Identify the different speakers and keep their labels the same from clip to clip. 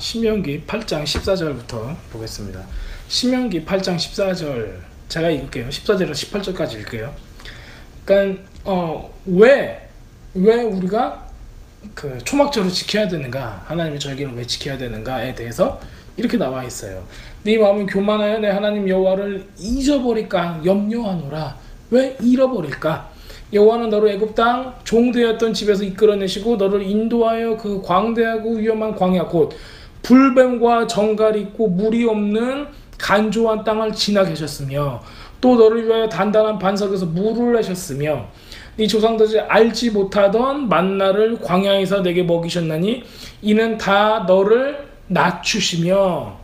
Speaker 1: 신명기 8장 14절부터 보겠습니다. 신명기 8장 14절 제가 읽을게요. 14절에서 18절까지 읽을게요. 그러니까 왜 우리가 그 초막절을 지켜야 되는가, 하나님의 절기를 왜 지켜야 되는가에 대해서 이렇게 나와 있어요. 네 마음이 교만하여 내 하나님 여호와를 잊어버릴까 염려하노라. 왜 잃어버릴까? 여호와는 너를 애굽 땅 종되었던 집에서 이끌어내시고 너를 인도하여 그 광대하고 위험한 광야 곧 불뱀과 정갈이 있고 물이 없는 간조한 땅을 지나게 하셨으며 또 너를 위하여 단단한 반석에서 물을 내셨으며 네 조상들이 알지 못하던 만나를 광야에서 내게 먹이셨나니 이는 다 너를 낮추시며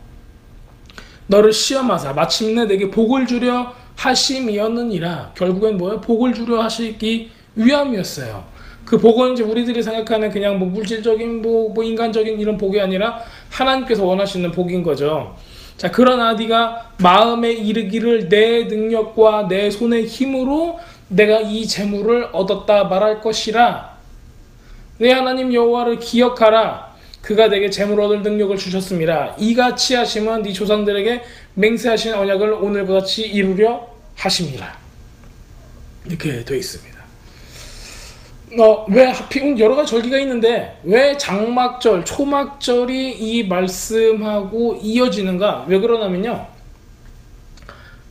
Speaker 1: 너를 시험하사 마침내 내게 복을 주려 하심이었느니라. 결국엔 뭐예요? 복을 주려 하시기 위함이었어요. 그 복은 이제 우리들이 생각하는 그냥 뭐 물질적인 뭐 인간적인 이런 복이 아니라 하나님께서 원하시는 복인 거죠. 자, 그러나 네가 마음에 이르기를 내 능력과 내 손의 힘으로 내가 이 재물을 얻었다 말할 것이라. 내 하나님 여호와를 기억하라. 그가 내게 재물 얻을 능력을 주셨음이라. 이같이 하심은 네 조상들에게 맹세하신 언약을 오늘과 같이 이루려 하심이라. 이렇게 되어 있습니다. 왜 하필 여러 가지 절기가 있는데 왜 장막절, 초막절이 이 말씀하고 이어지는가? 왜 그러냐면요.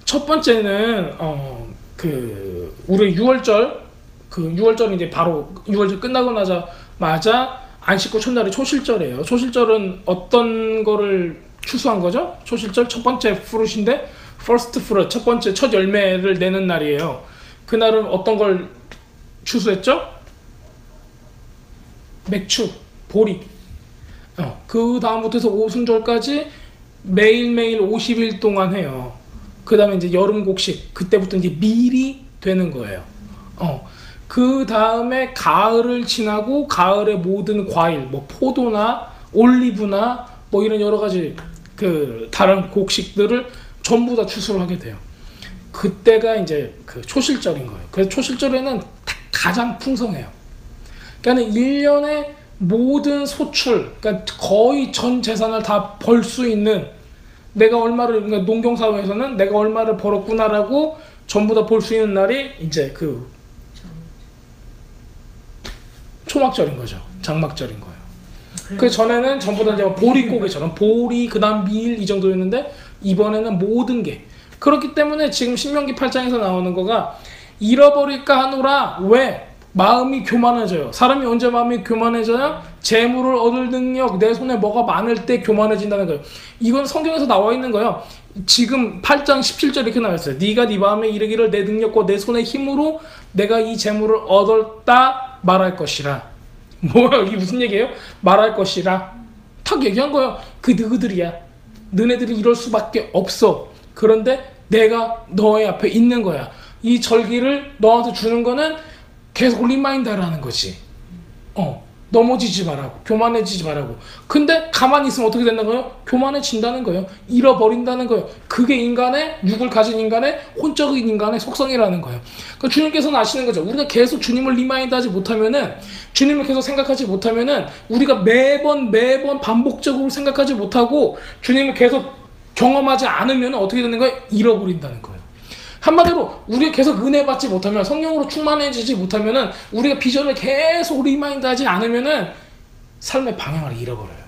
Speaker 1: 첫 번째는 우리 6월절, 그 6월절이 이제 바로 6월절 끝나고 나자마자 안식구 첫날이 초실절이에요. 초실절은 어떤 거를 추수한 거죠? 초실절 첫 번째 프루트인데 first fruit, 첫 번째 첫 열매를 내는 날이에요. 그날은 어떤 걸 추수했죠? 맥주, 보리. 그 다음부터 해서 오순절까지 매일매일 50일 동안 해요. 그 다음에 이제 여름 곡식, 그때부터 이제 밀이 되는 거예요. 그 다음에 가을을 지나고 가을의 모든 과일, 뭐 포도나 올리브나 뭐 이런 여러 가지 그 다른 곡식들을 전부 다 추수를 하게 돼요. 그때가 이제 그 초실절인 거예요. 그래서 초실절에는 가장 풍성해요. 그러니까 1년의 모든 소출, 그러니까 거의 전 재산을 다 벌 수 있는, 내가 얼마를, 그러니까 농경사회에서는 내가 얼마를 벌었구나라고 전부 다 볼 수 있는 날이 이제 그 초막절인 거죠. 장막절인 거예요. 그 전에는 전부 다 이제 보리고개처럼 보리, 그 다음 밀 이 정도였는데 이번에는 모든 게. 그렇기 때문에 지금 신명기 8장에서 나오는 거가 잃어버릴까 하노라. 왜? 마음이 교만해져요. 사람이 언제 마음이 교만해져요? 재물을 얻을 능력, 내 손에 뭐가 많을 때 교만해진다는 거예요. 이건 성경에서 나와 있는 거예요. 지금 8장 17절 이렇게 나와 있어요. 네가 네 마음에 이르기를 내 능력과 내 손의 힘으로 내가 이 재물을 얻었다 말할 것이라. 뭐야, 이게 무슨 얘기예요? 말할 것이라. 탁 얘기한 거예요. 그 너희들이야. 너네들이 이럴 수밖에 없어. 그런데 내가 너의 앞에 있는 거야. 이 절기를 너한테 주는 거는 계속 리마인더라는 거지. 넘어지지 말라고, 교만해지지 말라고. 근데 가만히 있으면 어떻게 된다는 거예요? 교만해진다는 거예요. 잃어버린다는 거예요. 그게 인간의, 육을 가진 인간의, 혼적인 인간의 속성이라는 거예요. 그러니까 주님께서는 아시는 거죠. 우리가 계속 주님을 리마인드하지 못하면은, 주님을 계속 생각하지 못하면은, 우리가 매번 반복적으로 생각하지 못하고 주님을 계속 경험하지 않으면 어떻게 되는 거예요? 잃어버린다는 거예요. 한마디로 우리가 계속 은혜 받지 못하면, 성령으로 충만해지지 못하면은, 우리가 비전을 계속 리마인드하지 않으면은 삶의 방향을 잃어버려요.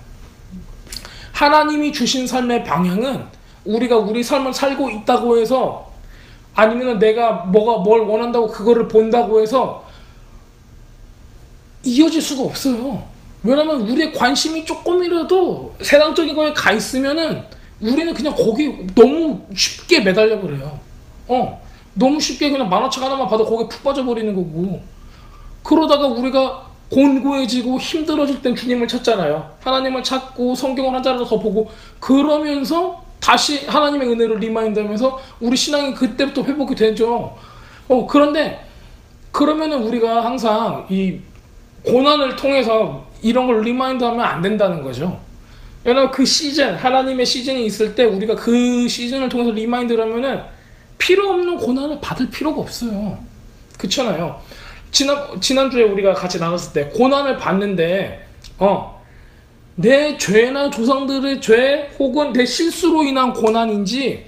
Speaker 1: 하나님이 주신 삶의 방향은 우리가 우리 삶을 살고 있다고 해서, 아니면은 내가 뭘 원한다고 그거를 본다고 해서 이어질 수가 없어요. 왜냐면 우리의 관심이 조금이라도 세상적인 거에 가 있으면은 우리는 그냥 거기 너무 쉽게 매달려 버려요. 너무 쉽게 그냥 만화책 하나만 봐도 거기에 푹 빠져버리는 거고. 그러다가 우리가 곤고해지고 힘들어질 땐 주님을 찾잖아요. 하나님을 찾고 성경을 한 자리로 더 보고, 그러면서 다시 하나님의 은혜를 리마인드하면서 우리 신앙이 그때부터 회복이 되죠. 그런데 그러면은 우리가 항상 이 고난을 통해서 이런 걸 리마인드하면 안 된다는 거죠. 왜냐면 그 시즌, 하나님의 시즌이 있을 때 우리가 그 시즌을 통해서 리마인드를 하면은 필요 없는 고난을 받을 필요가 없어요. 그렇잖아요. 지난주에 우리가 같이 나눴을 때 고난을 받는데 내 죄나 조상들의 죄 혹은 내 실수로 인한 고난인지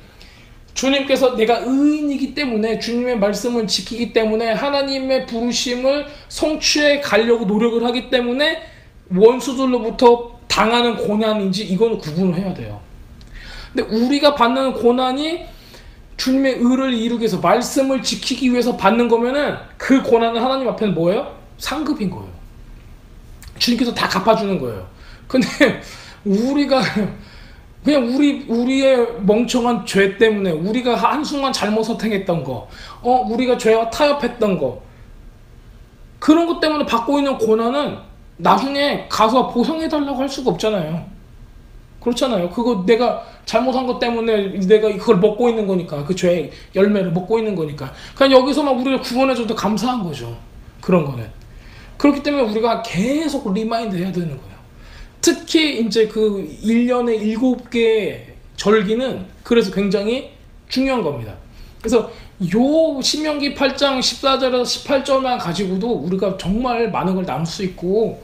Speaker 1: 주님께서 내가 의인이기 때문에 주님의 말씀을 지키기 때문에 하나님의 부르심을 성취해 가려고 노력을 하기 때문에 원수들로부터 당하는 고난인지 이거는 구분을 해야 돼요. 근데 우리가 받는 고난이 주님의 의를 이루기 위해서 말씀을 지키기 위해서 받는 거면은 그 고난은 하나님 앞에는 뭐예요? 상급인 거예요. 주님께서 다 갚아주는 거예요. 근데 우리가 그냥 우리의 멍청한 죄 때문에 우리가 한순간 잘못 선택했던 거, 우리가 죄와 타협했던 거, 그런 것 때문에 받고 있는 고난은 나중에 가서 보상해달라고 할 수가 없잖아요. 그렇잖아요. 그거 내가 잘못한 것 때문에 내가 그걸 먹고 있는 거니까, 그 죄의 열매를 먹고 있는 거니까. 그냥 여기서만 우리를 구원해줘도 감사한 거죠. 그런 거는. 그렇기 때문에 우리가 계속 리마인드 해야 되는 거예요. 특히 이제 그 1년에 7개의 절기는 그래서 굉장히 중요한 겁니다. 그래서 요 신명기 8장 14절에서 18절만 가지고도 우리가 정말 많은 걸 나눌 수 있고,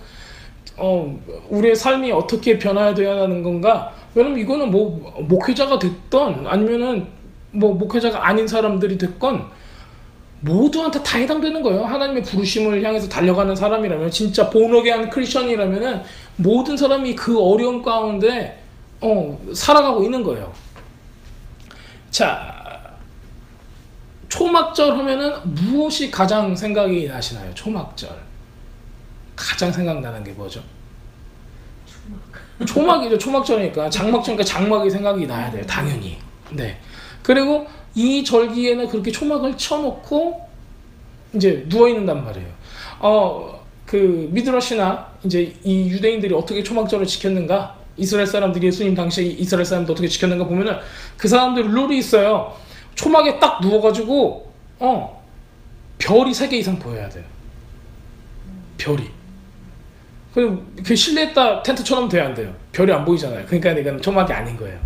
Speaker 1: 우리의 삶이 어떻게 변화해야 되는 건가? 왜냐면 이거는 뭐 목회자가 됐던 아니면은 뭐 목회자가 아닌 사람들이 됐건 모두한테 다 해당되는 거예요. 하나님의 부르심을 향해서 달려가는 사람이라면, 진짜 본어게한 크리스천이라면은 모든 사람이 그 어려움 가운데 살아가고 있는 거예요. 자, 초막절 하면은 무엇이 가장 생각이 나시나요? 초막절 가장 생각나는 게 뭐죠? 초막이죠. 초막절이니까 장막절이니까 장막이 생각이 나야 돼요. 당연히. 네. 그리고 이 절기에는 그렇게 초막을 쳐놓고 이제 누워 있는단 말이에요. 그 미드러시나 이제 이 유대인들이 어떻게 초막절을 지켰는가, 이스라엘 사람들이 예수님 당시에 이스라엘 사람들 어떻게 지켰는가 보면은 그 사람들 룰이 있어요. 초막에 딱 누워가지고 별이 3개 이상 보여야 돼요. 별이. 그리고 그 실내에다 텐트 쳐놓으면 돼요, 안 돼요? 별이 안 보이잖아요. 그러니까 이건 초막이 아닌 거예요.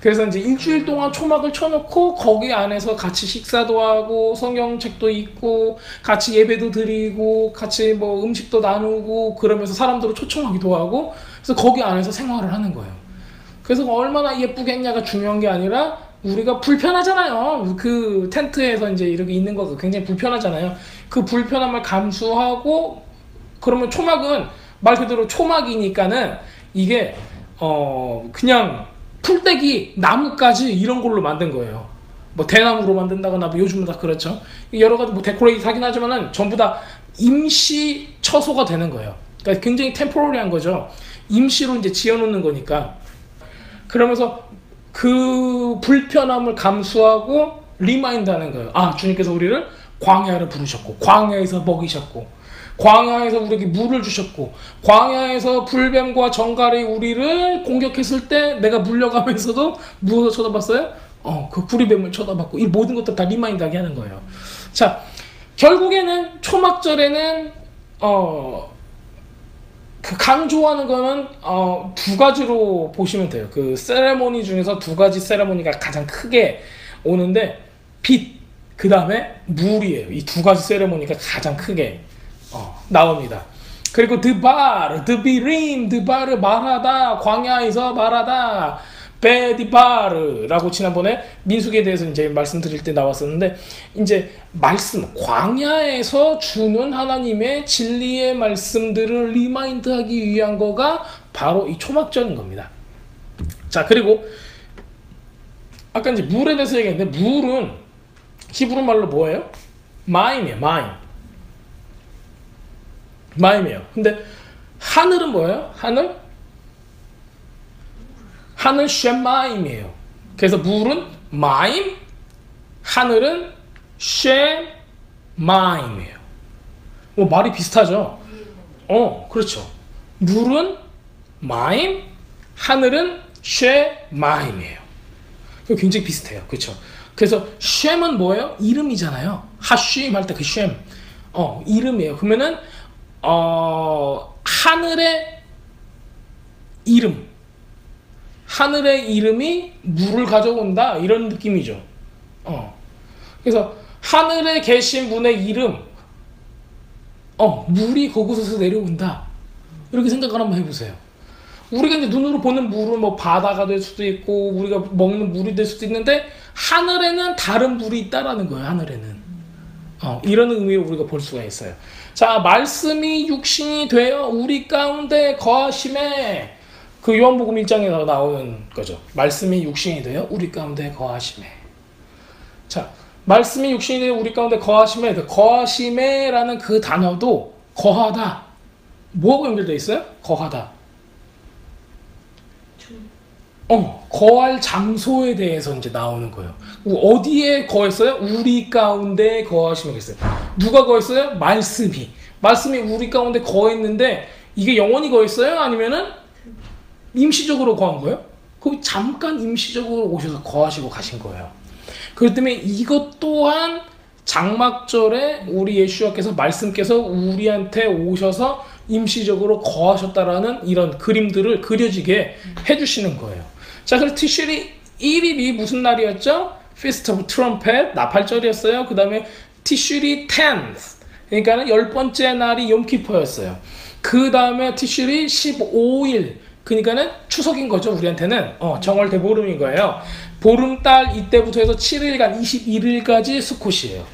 Speaker 1: 그래서 이제 일주일 동안 초막을 쳐놓고 거기 안에서 같이 식사도 하고 성경책도 읽고 같이 예배도 드리고 같이 뭐 음식도 나누고 그러면서 사람들을 초청하기도 하고, 그래서 거기 안에서 생활을 하는 거예요. 그래서 얼마나 예쁘게 했냐가 중요한 게 아니라 우리가 불편하잖아요. 그 텐트에서 이제 이렇게 있는 거 굉장히 불편하잖아요. 그 불편함을 감수하고, 그러면 초막은 말 그대로 초막이니까는 이게 그냥 풀떼기, 나뭇가지 이런 걸로 만든 거예요. 뭐 대나무로 만든다거나 뭐 요즘은 다 그렇죠. 여러 가지 뭐 데코레이트 하긴 하지만은 전부 다 임시 처소가 되는 거예요. 그러니까 굉장히 템포러리한 거죠. 임시로 이제 지어놓는 거니까. 그러면서 그 불편함을 감수하고 리마인드 하는 거예요. 아, 주님께서 우리를 광야를 부르셨고, 광야에서 먹이셨고, 광야에서 우리에게 물을 주셨고, 광야에서 불뱀과 정갈이 우리를 공격했을 때 내가 물려가면서도 무엇을 쳐다봤어요? 그 구리뱀을 쳐다봤고, 이 모든 것들 다 리마인드하게 하는 거예요. 자, 결국에는 초막절에는 그 강조하는 거는 두 가지로 보시면 돼요. 그 세레모니 중에서 두 가지 세레모니가 가장 크게 오는데, 빛, 그 다음에 물이에요. 이 두 가지 세레모니가 가장 크게 나옵니다. 그리고 드비림, 드바르 말하다, 광야에서 말하다, 베디바르라고 지난번에 민수기에 대해서 이제 말씀드릴 때 나왔었는데, 이제 말씀, 광야에서 주는 하나님의 진리의 말씀들을 리마인드하기 위한 거가 바로 이 초막절인 겁니다. 자, 그리고 아까 이제 물에 대해서 얘기했는데, 물은 히브리 말로 뭐예요? 마임이에요. 마임이에요. 근데 하늘은 뭐예요? 하늘 쉐마임이에요. 그래서 물은 마임, 하늘은 쉐마임이에요. 뭐 말이 비슷하죠? 그렇죠. 물은 마임, 하늘은 쉐마임이에요. 굉장히 비슷해요. 그렇죠? 그래서 쉔은 뭐예요? 이름이잖아요. 하쉬임 할 때 그 쉔. 이름이에요. 그러면은 하늘의 이름, 하늘의 이름이 물을 가져온다, 이런 느낌이죠. 그래서 하늘에 계신 분의 이름, 물이 거기서 내려온다, 이렇게 생각을 한번 해보세요. 우리가 이제 눈으로 보는 물은 뭐 바다가 될 수도 있고 우리가 먹는 물이 될 수도 있는데 하늘에는 다른 물이 있다라는 거예요. 하늘에는. 이런 의미로 우리가 볼 수가 있어요. 자, 말씀이 육신이 되어 우리 가운데 거하심에, 그 요한복음 1장에 나오는 거죠. 말씀이 육신이 되어 우리 가운데 거하심에. 자, 말씀이 육신이 되어 우리 가운데 거하심에, 거하심에라는 그 단어도 거하다. 뭐하고 연결되어 있어요? 거하다. 거할 장소에 대해서 이제 나오는 거예요. 어디에 거했어요? 우리 가운데 거하시면 됐어요. 누가 거했어요? 말씀이 우리 가운데 거했는데 이게 영원히 거했어요? 아니면은 임시적으로 거한 거예요? 거기 잠깐 임시적으로 오셔서 거하시고 가신 거예요. 그렇기 때문에 이것 또한 장막절에 우리 예수님께서 말씀께서 우리한테 오셔서 임시적으로 거하셨다라는 이런 그림들을 그려지게 해주시는 거예요. 자, 그래서 티슈리 1일이 무슨 날이었죠? Feast of Trumpet, 나팔절이었어요. 그 다음에 티슈리 10th, 그러니까는 10번째 날이 욤키퍼였어요. 그 다음에 티슈리 15일, 그러니까는 추석인 거죠. 우리한테는 정월 대보름인 거예요. 보름달 이때부터 해서 7일간 21일까지 스콧이에요.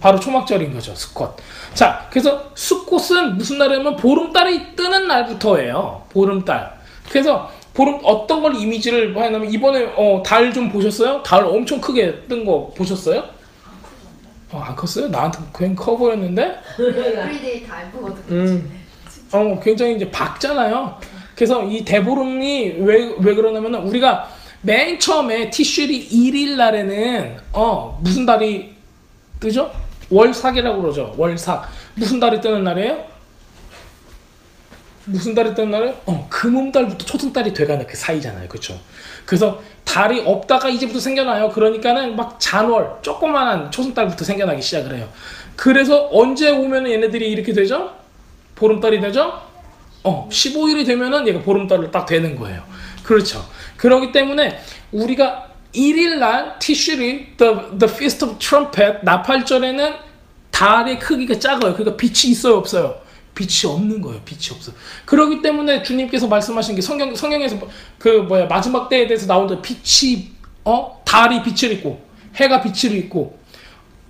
Speaker 1: 바로 초막절인 거죠. 스콧. 자, 그래서 스콧은 무슨 날이냐면 보름달이 뜨는 날부터예요. 보름달. 그래서 보름 어떤 걸 이미지를 하냐면 이번에 달 좀 보셨어요? 달 엄청 크게 뜬 거 보셨어요? 안 컸어요? 나한테 그냥 커 보였는데?
Speaker 2: 에브리데이 다 예쁘거든요.
Speaker 1: 굉장히 이제 밝잖아요. 그래서 이 대보름이 왜 그러냐면 우리가 맨 처음에 티슈리 1일 날에는 무슨 달이 뜨죠? 월삭이라고 그러죠. 월삭. 무슨 달이 뜨는 날이에요? 무슨 달이 뜨는 날이에요? 금음달부터 초승달이 돼가는 그 사이잖아요. 그렇죠? 그래서 달이 없다가 이제부터 생겨나요. 그러니까는 막 잔월, 조그만한 초승달부터 생겨나기 시작을 해요. 그래서 언제 오면은 얘네들이 이렇게 되죠? 보름달이 되죠? 15일이 되면은 얘가 보름달로 딱 되는 거예요. 그렇죠. 그렇기 때문에 우리가 1일 날 티슈리, the Feast of Trumpet, 나팔절에는 달의 크기가 작아요. 그러니까 빛이 있어요, 없어요? 빛이 없는 거예요. 빛이 없어. 그렇기 때문에 주님께서 말씀하신 게 성경에서 마지막 때에 대해서 나오는 빛이 달이 빛을 있고 해가 빛을 있고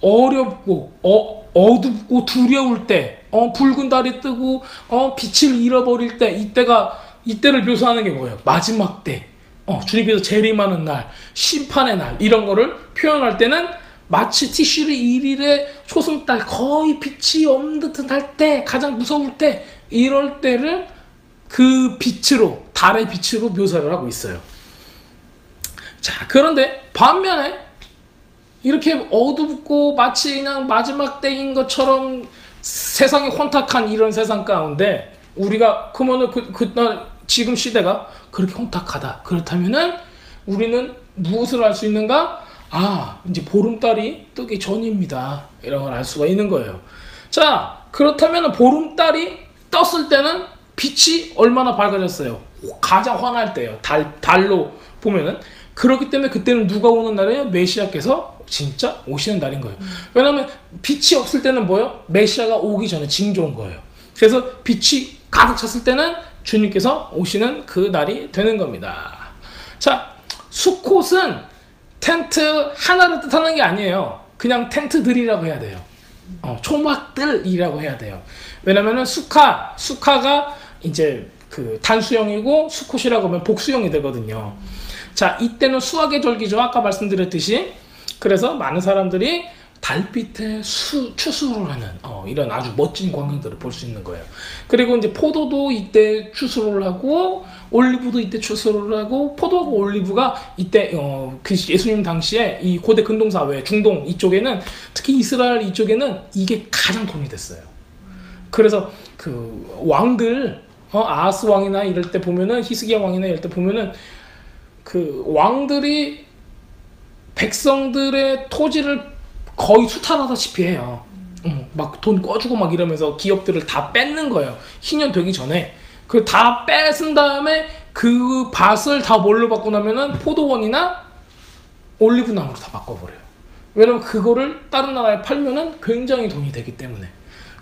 Speaker 1: 어렵고 어둡고 두려울 때 붉은 달이 뜨고 빛을 잃어버릴 때 이때를 묘사하는 게 뭐예요? 마지막 때. 주님께서 재림하는 날, 심판의 날 이런 거를 표현할 때는 마치 티슈리 1일에 초승달 거의 빛이 없는 듯한 할 때, 가장 무서울 때, 이럴 때를 그 빛으로, 달의 빛으로 묘사를 하고 있어요. 자, 그런데 반면에 이렇게 어둡고 마치 그냥 마지막 때인 것처럼 세상이 혼탁한 이런 세상 가운데 우리가 그러면은 그날 지금 시대가 그렇게 혼탁하다. 그렇다면은 우리는 무엇을 알 수 있는가? 이제 보름달이 뜨기 전입니다. 이런 걸 알 수가 있는 거예요. 자, 그렇다면 보름달이 떴을 때는 빛이 얼마나 밝아졌어요? 가장 환할 때요. 달로 보면은. 그렇기 때문에 그때는 누가 오는 날이에요? 메시아께서 진짜 오시는 날인 거예요. 왜냐하면 빛이 없을 때는 뭐예요? 메시아가 오기 전에 징조인 거예요. 그래서 빛이 가득 찼을 때는 주님께서 오시는 그 날이 되는 겁니다. 자, 수콧은 텐트 하나를 뜻하는 게 아니에요. 그냥 텐트들이라고 해야 돼요. 초막들이라고 해야 돼요. 왜냐면은 수카가 이제 그 단수형이고 수콧이라고 하면 복수형이 되거든요. 자, 이때는 수학의 절기죠. 아까 말씀드렸듯이. 그래서 많은 사람들이 달빛에 추수를 하는 이런 아주 멋진 광경들을 볼 수 있는 거예요. 그리고 이제 포도도 이때 추수를 하고 올리브도 이때 추수를 하고 포도하고 올리브가 이때 그 예수님 당시에 이 고대 근동사회 중동 이쪽에는 특히 이스라엘 이쪽에는 이게 가장 돈이 됐어요. 그래서 그 왕들 아하스 왕이나 이럴 때 보면은 히스기야 왕이나 이럴 때 보면은 그 왕들이 백성들의 토지를 거의 수탈하다시피 해요. 막 돈 꺼주고 막 이러면서 기업들을 다 뺏는 거예요. 희년 되기 전에. 그 다 뺏은 다음에 그 밭을 다 뭘로 바꾸냐면은 포도원이나 올리브나무로 다 바꿔버려요. 왜냐면 그거를 다른 나라에 팔면은 굉장히 돈이 되기 때문에.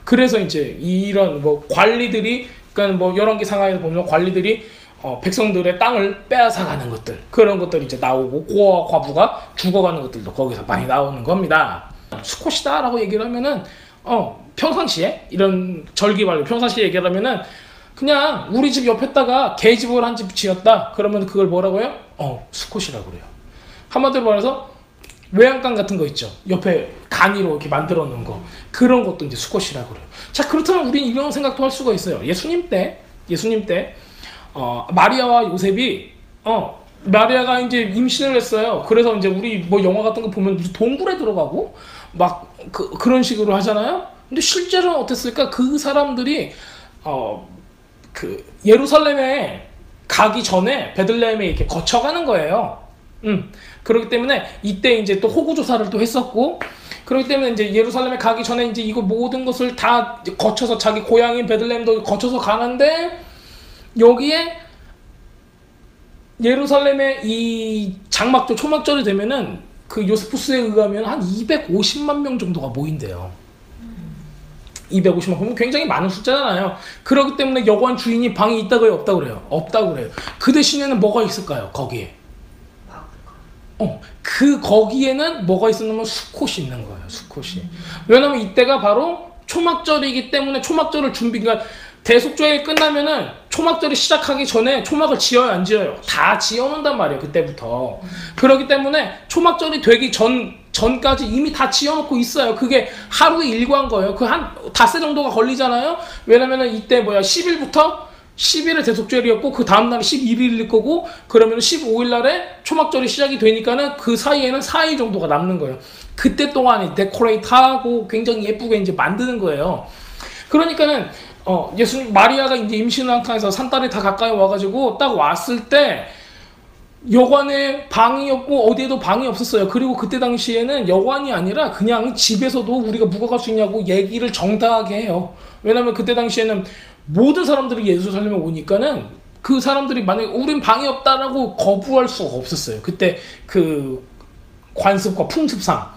Speaker 1: 그래서 이제 이런 관리들이 그러니까 뭐 열왕기상하에 보면 관리들이 백성들의 땅을 빼앗아가는 것들, 그런 것들이 이제 나오고 고아와 과부가 죽어가는 것들도 거기서 많이 나오는 겁니다. 수컷이다라고 얘기를 하면은 평상시에 이런 절기말로 평상시에 얘기를 하면은 그냥 우리 집 옆에다가 개집을 한 집 지었다 그러면 그걸 뭐라고요? 수컷이라고 그래요. 한마디로 말해서 외양간 같은 거 있죠, 옆에 간이로 이렇게 만들어 놓은 거, 그런 것도 이제 수컷이라고 그래요. 자, 그렇다면 우리는 이런 생각도 할 수가 있어요. 예수님 때 마리아와 요셉이 마리아가 이제 임신을 했어요. 그래서 이제 우리 뭐 영화 같은 거 보면 무슨 동굴에 들어가고 막 그런 식으로 하잖아요. 근데 실제로는 어땠을까? 그 사람들이 그 예루살렘에 가기 전에 베들레헴에 이렇게 거쳐가는 거예요. 그렇기 때문에 이때 이제 또 호구 조사를 또 했었고, 그렇기 때문에 이제 예루살렘에 가기 전에 이제 이거 모든 것을 다 거쳐서 자기 고향인 베들레헴도 거쳐서 가는데, 여기에 예루살렘의 이 장막절 초막절이 되면은 그 요세푸스에 의하면 한 250만 명 정도가 모인대요. 250만 그러면 굉장히 많은 숫자잖아요. 그렇기 때문에 여관 주인이 방이 있다고요, 없다고 그래요? 없다고 그래요. 그 대신에는 뭐가 있을까요? 거기에 거기에는 뭐가 있었냐면 수컷이 있는 거예요. 수컷이. 왜냐면 이때가 바로 초막절이기 때문에 초막절을 그러니까 대속죄일 끝나면은 초막절이 시작하기 전에 초막을 지어요, 안 지어요? 다 지어놓는단 말이에요, 그때부터. 그렇기 때문에 초막절이 되기 전까지 이미 다 지어놓고 있어요. 그게 하루의 일과인 거예요. 그 한 닷새 정도가 걸리잖아요. 왜냐면은 이때 10일에 대속죄일이었고 그 다음날이 11일일 거고, 그러면 15일 날에 초막절이 시작이 되니까는 그 사이에는 4일 정도가 남는 거예요. 그때 동안에 데코레이트하고 굉장히 예쁘게 이제 만드는 거예요. 그러니까는 예수님 마리아가 이제 임신한 상태에서 산딸이 다 가까이 와가지고 딱 왔을 때 여관에 방이 없고 어디에도 방이 없었어요. 그리고 그때 당시에는 여관이 아니라 그냥 집에서도 우리가 묵어갈 수 있냐고 얘기를 정당하게 해요. 왜냐면 그때 당시에는 모든 사람들이 예루살렘에 오니까는 그 사람들이 만약에 우린 방이 없다라고 거부할 수가 없었어요. 그때 그 관습과 풍습상.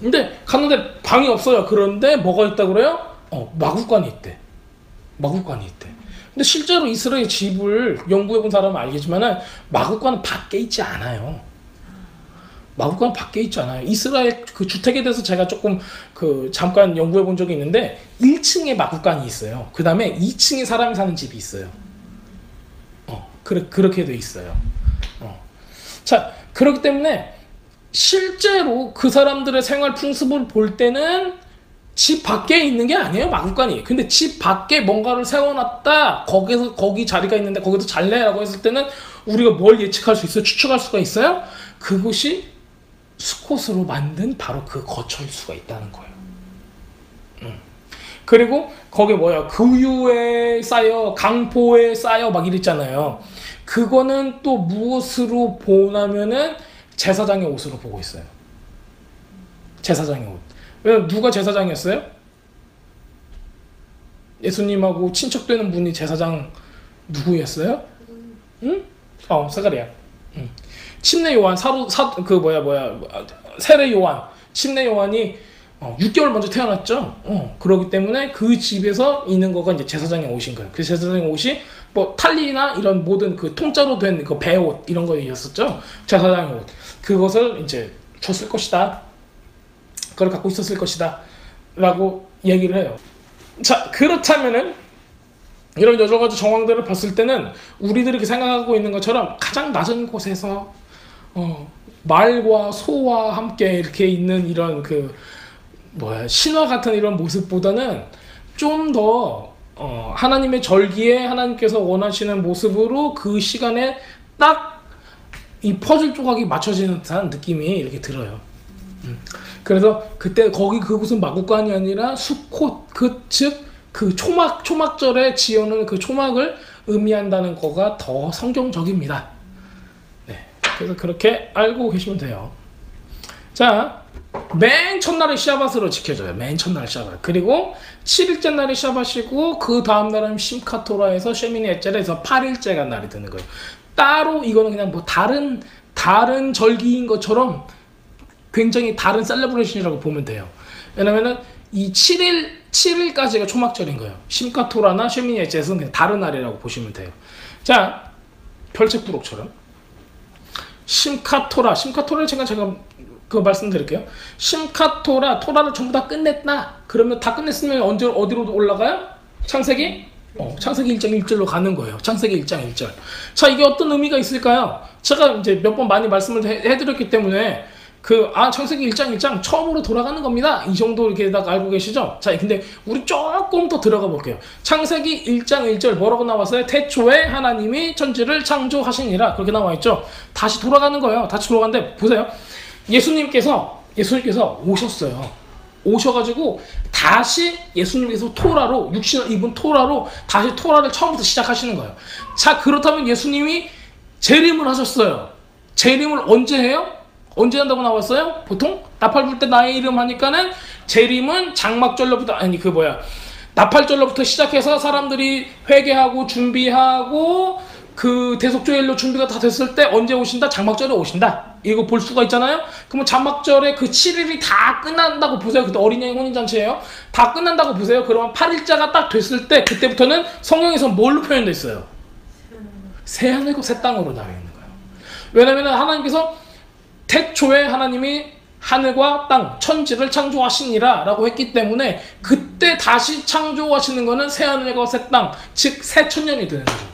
Speaker 1: 근데 갔는데 방이 없어요. 그런데 뭐가 있다고 그래요? 마구간이 있대. 마구간이 있대. 근데 실제로 이스라엘 집을 연구해본 사람은 알겠지만은 마구간은 밖에 있지 않아요. 마구간은 밖에 있지 않아요. 이스라엘 그 주택에 대해서 제가 조금 잠깐 연구해본 적이 있는데 1층에 마구간이 있어요. 그 다음에 2층에 사람이 사는 집이 있어요. 그렇게 돼 있어요. 자, 그렇기 때문에 실제로 그 사람들의 생활 풍습을 볼 때는 집 밖에 있는 게 아니에요, 마구간이. 근데 집 밖에 뭔가를 세워놨다, 거기 자리가 있는데 거기서 잘래라고 했을 때는 우리가 뭘 예측할 수 있어요? 추측할 수가 있어요? 그것이 수컷으로 만든 바로 그 거처일 수가 있다는 거예요. 그리고 거기 구유에 쌓여, 강포에 쌓여 막 이랬잖아요. 그거는 또 무엇으로 보냐면은 제사장의 옷으로 보고 있어요. 제사장의 옷. 왜냐면 누가 제사장이었어요? 예수님하고 친척되는 분이 제사장 누구였어요? 응? 스가랴. 침례 요한, 세례 요한, 침례 요한이 6개월 먼저 태어났죠. 그렇기 때문에 그 집에서 있는 거가 이제 제사장의 옷인 거예요. 그 제사장의 옷이 탈리나 이런 모든 그 통짜로 된 그 배옷 이런 거였었죠. 제사장의 옷. 그것을 이제 줬을 것이다. 그걸 갖고 있었을 것이다 라고 얘기를 해요. 자, 그렇다면은 이런 여러 가지 정황들을 봤을 때는 우리들이 이렇게 생각하고 있는 것처럼 가장 낮은 곳에서 말과 소와 함께 이렇게 있는 이런 신화 같은 이런 모습보다는 좀 더 하나님의 절기에 하나님께서 원하시는 모습으로 그 시간에 딱 이 퍼즐 조각이 맞춰지는 듯한 느낌이 이렇게 들어요. 그래서 그때 그곳은 마구간이 아니라 수꽃, 즉 그 초막절에 지어놓은 그 초막을 의미한다는 거가 더 성경적입니다. 네, 그래서 그렇게 알고 계시면 돼요. 자, 맨 첫날이 샤밧으로 지켜져요. 맨 첫날 샤밧. 그리고 7일째 날이 샤밧이고 그 다음 날은 심카토라에서 쉐미니 에젤에서 8일째가 날이 되는 거예요. 따로 이거는 그냥 다른 절기인 것처럼 굉장히 다른 셀레브레이션이라고 보면 돼요. 왜냐면은 이 7일 7일까지가 초막절인 거예요. 심카토라나 쉐미니에셋은 그냥 다른 날이라고 보시면 돼요. 자, 별책부록처럼 심카토라를 제가 그거 말씀드릴게요. 심카토라, 토라를 전부 다 끝냈다. 그러면 다 끝냈으면 어디로 올라가요? 창세기? 창세기 1장 1절로 가는 거예요. 창세기 1장 1절. 자, 이게 어떤 의미가 있을까요? 제가 이제 몇 번 많이 말씀을 해드렸기 때문에 창세기 1장 1장 처음으로 돌아가는 겁니다. 이 정도 이렇게 딱 알고 계시죠? 자, 근데 우리 조금 더 들어가 볼게요. 창세기 1장 1절 뭐라고 나왔어요? 태초에 하나님이 천지를 창조하시니라. 그렇게 나와 있죠? 다시 돌아가는 거예요. 다시 돌아가는데 보세요. 예수님께서 오셨어요. 오셔가지고 다시 예수님께서 토라로 육신을 입은 토라로 다시 토라를 처음부터 시작하시는 거예요. 자, 그렇다면 예수님이 재림을 하셨어요. 재림을 언제 해요? 언제 한다고 나왔어요? 보통 나팔 불 때 나의 이름 하니까는 재림은 장막절로부터 나팔절로부터 시작해서 사람들이 회개하고 준비하고 그 대속조일로 준비가 다 됐을 때 언제 오신다? 장막절에 오신다. 이거 볼 수가 있잖아요. 그러면 장막절에 그 7일이 다 끝난다고 보세요. 그때 어린양의 혼인잔치예요. 다 끝난다고 보세요. 그러면 8일자가 딱 됐을 때 그때부터는 성경에서 뭘로 표현되어 있어요? 새하늘과 새 땅으로 나와 있는 거예요. 왜냐하면 하나님께서 태초에 하나님이 하늘과 땅, 천지를 창조하시니라 라고 했기 때문에 그때 다시 창조하시는 거는 새하늘과 새 땅, 즉 새천년이 되는 거죠.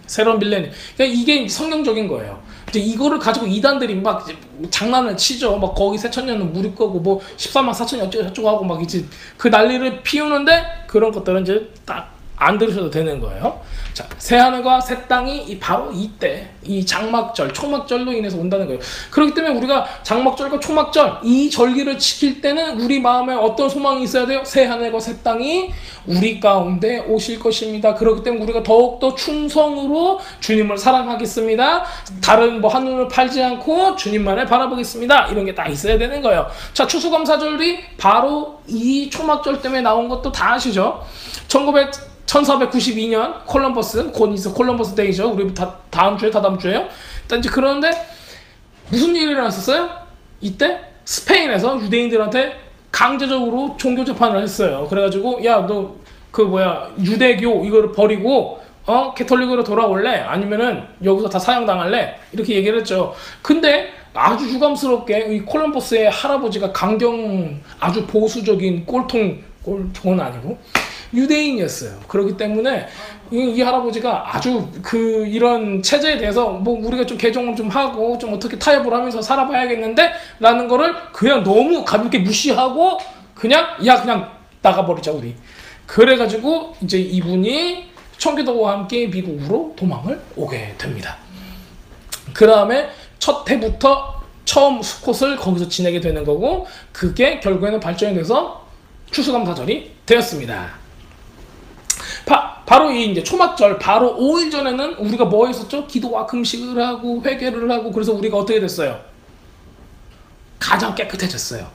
Speaker 1: 새로운 밀레니엄. 그러니까 이게 성경적인 거예요. 이제 이거를 가지고 이단들이 막 장난을 치죠. 막 거기 새천년은 무리 거고 뭐 14만 4천이 어쩌고 하고 막 이제 그 난리를 피우는데 그런 것들은 이제 딱 안 들으셔도 되는 거예요. 자, 새하늘과 새 땅이 바로 이때 이 장막절, 초막절로 인해서 온다는 거예요. 그렇기 때문에 우리가 장막절과 초막절 이 절기를 지킬 때는 우리 마음에 어떤 소망이 있어야 돼요? 새하늘과 새 땅이 우리 가운데 오실 것입니다. 그렇기 때문에 우리가 더욱더 충성으로 주님을 사랑하겠습니다. 다른 뭐 한눈을 팔지 않고 주님만을 바라보겠습니다. 이런 게 다 있어야 되는 거예요. 자, 추수감사절이 바로 이 초막절 때문에 나온 것도 다 아시죠? 1492년 콜럼버스, 곧 있어 콜럼버스 데이죠. 우리 다다음 주에요. 이제 그런데 무슨 일이 일어났었어요? 이때 스페인에서 유대인들한테 강제적으로 종교 재판을 했어요. 그래가지고 야, 너 유대교 이거를 버리고 캐톨릭으로 돌아올래? 아니면은 여기서 다 사형당할래? 이렇게 얘기를 했죠. 근데 아주 유감스럽게 이 콜럼버스의 할아버지가 아주 보수적인 꼴통은 아니고 유대인이었어요. 그렇기 때문에 이 할아버지가 아주 이런 체제에 대해서 뭐 우리가 좀 개종을 좀 하고 좀 어떻게 타협을 하면서 살아봐야겠는데 라는 거를 그냥 너무 가볍게 무시하고 그냥 나가버리자 우리. 그래가지고 이제 이분이 청교도와 함께 미국으로 도망을 오게 됩니다. 그 다음에 첫 해부터 처음 수컷을 거기서 지내게 되는 거고 그게 결국에는 발전이 돼서 추수감사절이 되었습니다. 바로 이 이제 초막절 바로 5일 전에는 우리가 뭐 했었죠? 기도와 금식을 하고 회개를 하고 그래서 우리가 어떻게 됐어요? 가장 깨끗해졌어요.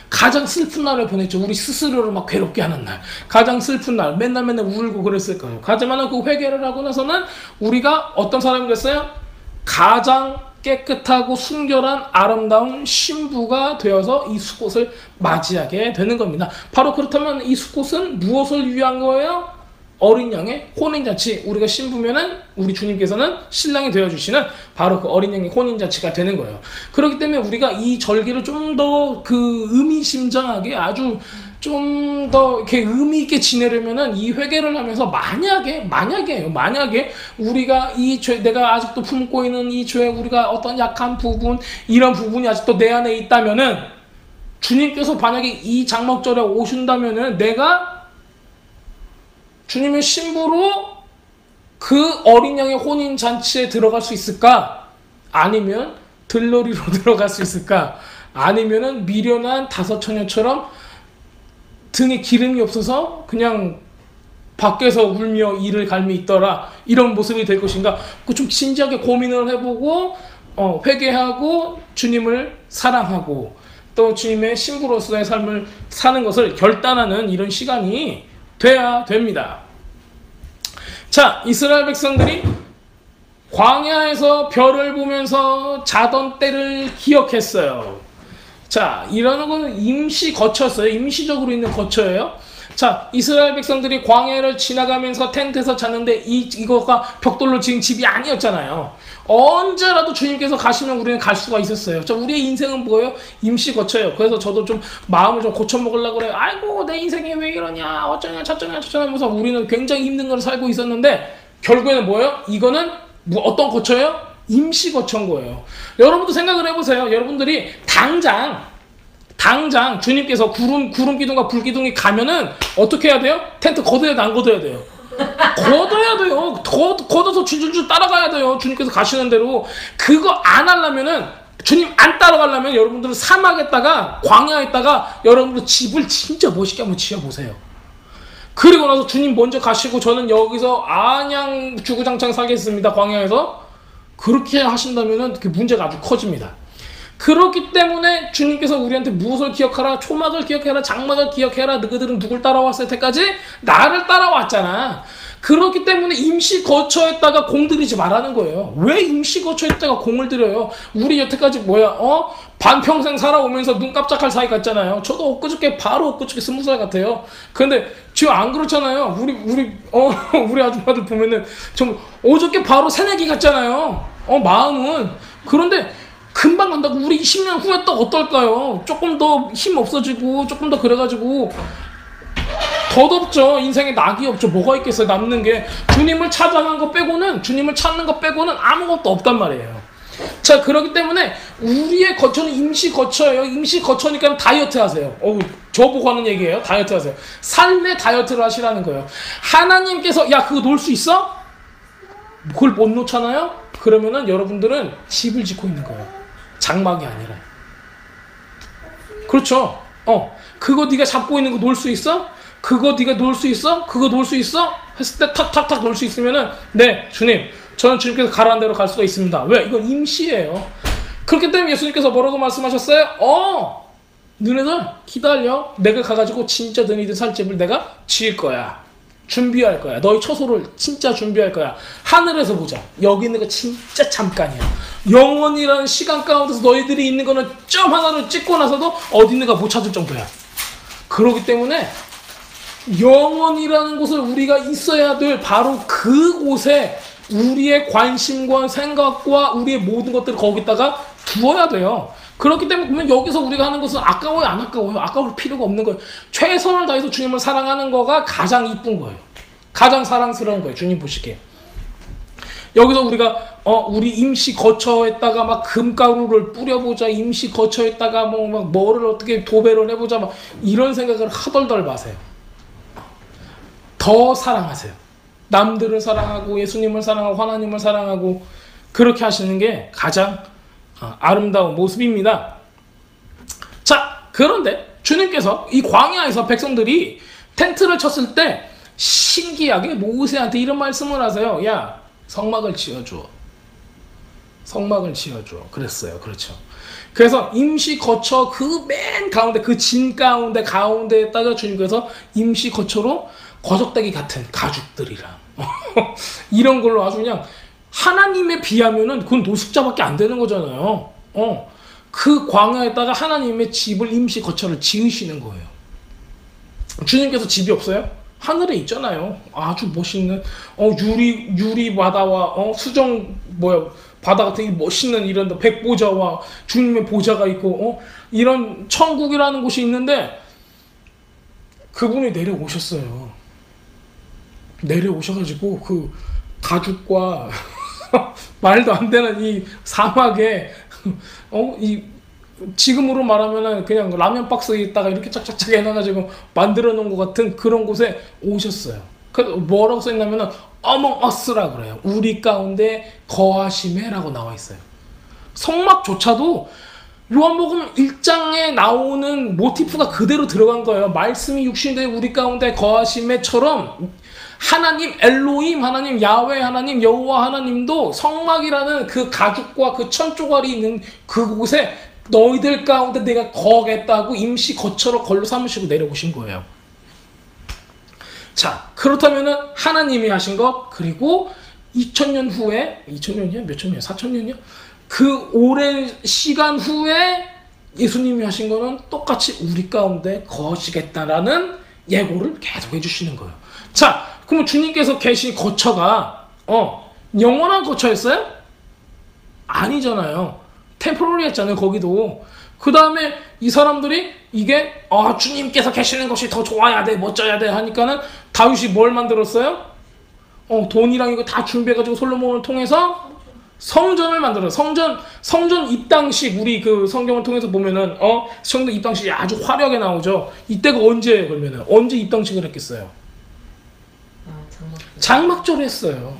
Speaker 1: 가장 슬픈 날을 보냈죠. 우리 스스로를 막 괴롭게 하는 날. 가장 슬픈 날. 맨날 울고 그랬을 거예요. 하지만 그 회개를 하고 나서는 우리가 어떤 사람이 됐어요? 가장 깨끗하고 순결한 아름다운 신부가 되어서 이 수꽃을 맞이하게 되는 겁니다. 바로 그렇다면 이 수꽃은 무엇을 위한 거예요? 어린 양의 혼인잔치. 우리가 신부면은 우리 주님께서는 신랑이 되어주시는 바로 그 어린 양의 혼인잔치가 되는 거예요. 그렇기 때문에 우리가 이 절기를 좀 더 의미심장하게 아주 좀 더 이렇게 의미 있게 지내려면은 이 회개를 하면서 만약에 우리가 이 죄, 내가 아직도 품고 있는 이 죄, 우리가 어떤 약한 부분, 이런 부분이 아직도 내 안에 있다면은 주님께서 만약에 이 장막절에 오신다면은 내가 주님의 신부로 그 어린 양의 혼인 잔치에 들어갈 수 있을까? 아니면 들러리로 들어갈 수 있을까? 아니면은 미련한 다섯 처녀처럼 등에 기름이 없어서 그냥 밖에서 울며 이를 갈미 있더라 이런 모습이 될 것인가? 그 좀 진지하게 고민을 해보고 회개하고 주님을 사랑하고 또 주님의 신부로서의 삶을 사는 것을 결단하는 이런 시간이 돼야 됩니다. 자, 이스라엘 백성들이 광야에서 별을 보면서 자던 때를 기억했어요. 자, 이러는 건 임시 거처였어요. 임시적으로 있는 거처예요. 자, 이스라엘 백성들이 광야를 지나가면서 텐트에서 잤는데 이거가 벽돌로 지은 집이 아니었잖아요. 언제라도 주님께서 가시면 우리는 갈 수가 있었어요. 자, 우리의 인생은 뭐예요? 임시 거쳐요. 그래서 저도 좀 마음을 좀 고쳐먹으려고 그래요. 아이고, 내 인생이 왜 이러냐, 어쩌냐, 저쩌냐, 저쩌냐 하면서 우리는 굉장히 힘든 걸 살고 있었는데 결국에는 뭐예요? 이거는 어떤 거쳐요? 임시 거쳐인 거예요. 여러분도 생각을 해보세요. 여러분들이 당장 주님께서 구름 기둥과 불 기둥이 가면은 어떻게 해야 돼요? 텐트 걷어야 돼, 안 걷어야 돼요? 걷어야 돼요. 걷어서 줄줄줄 따라가야 돼요. 주님께서 가시는 대로. 그거 안 하려면은, 주님 안 따라가려면 여러분들은 사막에다가 광야에다가 여러분들 집을 진짜 멋있게 한번 지어보세요. 그리고 나서 주님 먼저 가시고 저는 여기서 안양 주구장창 살겠습니다. 광야에서. 그렇게 하신다면은 그 문제가 아주 커집니다. 그렇기 때문에 주님께서 우리한테 무엇을 기억하라, 초막을 기억해라, 장막을 기억해라, 너희들은 누굴 따라왔을 때까지 나를 따라왔잖아. 그렇기 때문에 임시 거처에다가 공 들이지 말라는 거예요. 왜 임시 거처에다가 공을 들여요? 우리 여태까지 반평생 살아오면서 눈 깜짝할 사이 같잖아요. 저도 바로 엊그저께 20살 같아요. 근데 지금 안 그렇잖아요. 우리 아줌마들 보면은 좀 어저께 바로 새내기 같잖아요. 마음은. 그런데 금방 간다고. 우리 10년 후에 또 어떨까요? 조금 더 힘 없어지고 조금 더 그래가지고 덧없죠. 인생에 낙이 없죠. 뭐가 있겠어요. 남는 게. 주님을 찾아간 거 빼고는, 주님을 찾는 거 빼고는 아무것도 없단 말이에요. 자, 그렇기 때문에 우리의 거처는 임시 거처예요. 임시 거처니까 다이어트 하세요. 저보고 하는 얘기예요. 다이어트 하세요. 삶의 다이어트를 하시라는 거예요. 하나님께서 야, 그거 놓을 수 있어? 그걸 못 놓잖아요? 그러면은 여러분들은 집을 짓고 있는 거예요. 장막이 아니라. 그렇죠. 그거 네가 잡고 있는 거 놓을 수 있어? 그거 네가 놓을 수 있어? 그거 놓을 수 있어? 했을 때 탁탁탁 놓을 수 있으면은 네, 주님, 저는 주님께서 가라는 대로 갈 수가 있습니다. 왜? 이건 임시예요. 그렇기 때문에 예수님께서 뭐라고 말씀하셨어요? 너네들 기다려. 내가 가가지고 진짜 너희들 살 집을 내가 지을 거야. 준비할 거야. 너희 처소를 진짜 준비할 거야. 하늘에서 보자. 여기 있는 거 진짜 잠깐이야. 영원이라는 시간 가운데서 너희들이 있는 거는 점 하나를 찍고 나서도 어디 있는가 못 찾을 정도야. 그렇기 때문에 영원이라는 곳을 우리가 있어야 될 바로 그곳에 우리의 관심과 생각과 우리의 모든 것들을 거기다가 두어야 돼요. 그렇기 때문에 보면 여기서 우리가 하는 것은 아까워요, 안 아까워요? 아까울 필요가 없는 거예요. 최선을 다해서 주님을 사랑하는 거가 가장 이쁜 거예요. 가장 사랑스러운 거예요. 주님 보시기에. 여기서 우리가 우리 임시 거처에다가 막 금가루를 뿌려보자, 임시 거처에다가 뭐를 어떻게 도배를 해보자, 막 이런 생각을 하덜덜 마세요. 더 사랑하세요. 남들을 사랑하고 예수님을 사랑하고 하나님을 사랑하고 그렇게 하시는 게 가장 아름다운 모습입니다. 자, 그런데 주님께서 이 광야에서 백성들이 텐트를 쳤을 때 신기하게 모세한테 이런 말씀을 하세요. 야, 성막을 지어줘. 성막을 지어줘. 그랬어요. 그렇죠. 그래서 임시 거처 그 맨 가운데, 그 진 가운데에다가 주님께서 임시 거처로 거적대기 같은 가죽들이랑 이런 걸로 아주 그냥 하나님에 비하면은 그건 노숙자밖에 안 되는 거잖아요. 그 광야에다가 하나님의 집을 임시 거처를 지으시는 거예요. 주님께서 집이 없어요? 하늘에 있잖아요. 아주 멋있는 유리 바다와 수정 바다 같은 멋있는 이런 백보자와 주님의 보좌가 있고 이런 천국이라는 곳이 있는데 그분이 내려오셨어요. 내려오셔가지고 그 가죽과 말도 안 되는 이 사막에 지금으로 말하면은 그냥 라면 박스에 있다가 이렇게 짝짝짝 해놔가지고 만들어 놓은 것 같은 그런 곳에 오셨어요. 그래서 뭐라고 써있냐면은 Among Us라고 그래요. 우리 가운데 거하심에라고 나와 있어요. 성막조차도 요한복음 1장에 나오는 모티프가 그대로 들어간 거예요. 말씀이 육신되어 우리 가운데 거하심에처럼 하나님 엘로힘 하나님, 야훼 하나님, 여호와 하나님도 성막이라는 그 가죽과 그 천조각이 있는 그곳에 너희들 가운데 내가 거하겠다고 임시 거처로 걸로 삼으시고 내려오신 거예요. 자, 그렇다면은 하나님이 하신 것, 그리고 2000년 후에 2000년이요? 몇 천년이요? 4000년이요? 그 오랜 시간 후에 예수님이 하신 거는 똑같이 우리 가운데 거하시겠다라는 예고를 계속 해주시는 거예요. 자, 그러면 주님께서 계신 거처가 영원한 거처였어요? 아니잖아요. 템포러리했잖아요. 거기도. 그 다음에 이 사람들이 이게 주님께서 계시는 것이 더 좋아야 돼, 멋져야 돼 하니까는 다윗이 뭘 만들었어요? 돈이랑 이거 다 준비해가지고 솔로몬을 통해서 성전을 만들어요. 성전 입당식, 우리 그 성경을 통해서 보면은 성전 입당식이 아주 화려하게 나오죠. 이때가 언제예요? 그러면은 언제 입당식을 했겠어요? 장막절 했어요.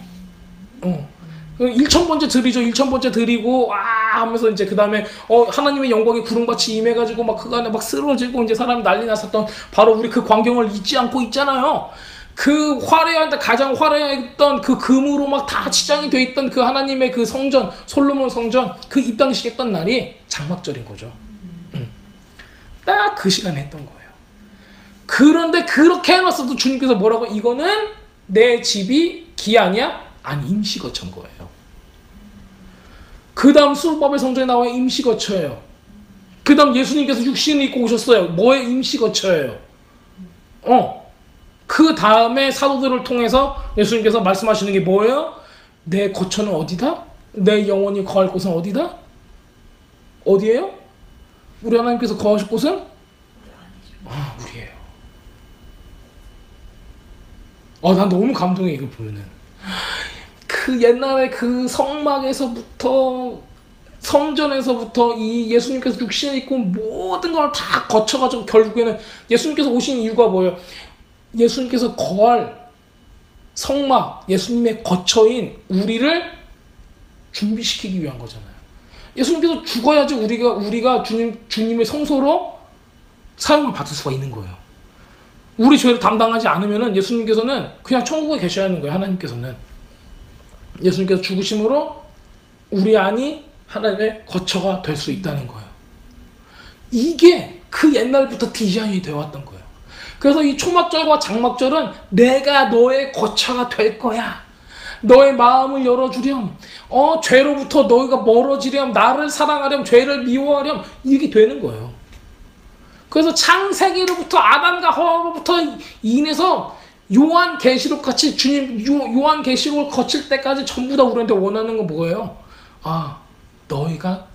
Speaker 1: 1,000번째 드리죠. 1,000번째 드리고 하면서 이제 그 다음에 하나님의 영광이 구름같이 임해가지고 막 그 안에 막 쓰러지고 이제 사람이 난리 났었던 바로 우리 그 광경을 잊지 않고 있잖아요. 그 가장 화려했던 그 금으로 막 다 치장이 돼 있던 그 하나님의 그 성전, 솔로몬 성전, 그 입당식 했던 날이 장막절인 거죠. 딱 그 시간에 했던 거예요. 그런데 그렇게 해놨어도 주님께서 뭐라고? 이거는 내 집이 기한이야? 아니, 임시거처인 거예요. 그 다음 수르바벨 성전에 나와 임시거처예요. 그 다음 예수님께서 육신을 입고 오셨어요. 뭐의 임시거처예요? 그 다음에 사도들을 통해서 예수님께서 말씀하시는 게 뭐예요? 내 거처는 어디다? 내 영혼이 거할 곳은 어디다? 어디예요? 우리 하나님께서 거하실 곳은? 우리예요. 난 너무 감동해, 이거 보면은. 그 옛날에 그 성막에서부터 성전에서부터 이 예수님께서 육신을 입고 모든 걸 다 거쳐가지고 결국에는 예수님께서 오신 이유가 뭐예요? 예수님께서 거할 성막, 예수님의 거처인 우리를 준비시키기 위한 거잖아요. 예수님께서 죽어야지 우리가 주님의 성소로 사용을 받을 수가 있는 거예요. 우리 죄를 담당하지 않으면은 예수님께서는 그냥 천국에 계셔야 하는 거예요. 하나님께서는. 예수님께서 죽으심으로 우리 안이 하나님의 거처가 될 수 있다는 거예요. 이게 그 옛날부터 디자인이 되어 왔던 거예요. 그래서 이 초막절과 장막절은 내가 너의 거처가 될 거야. 너의 마음을 열어주렴. 죄로부터 너희가 멀어지렴. 나를 사랑하렴. 죄를 미워하렴. 이게 되는 거예요. 그래서 창세기로부터 아담과 하와로부터 인해서 요한계시록 같이 주님 요한계시록을 거칠 때까지 전부 다 우리한테 원하는 건 뭐예요? 너희가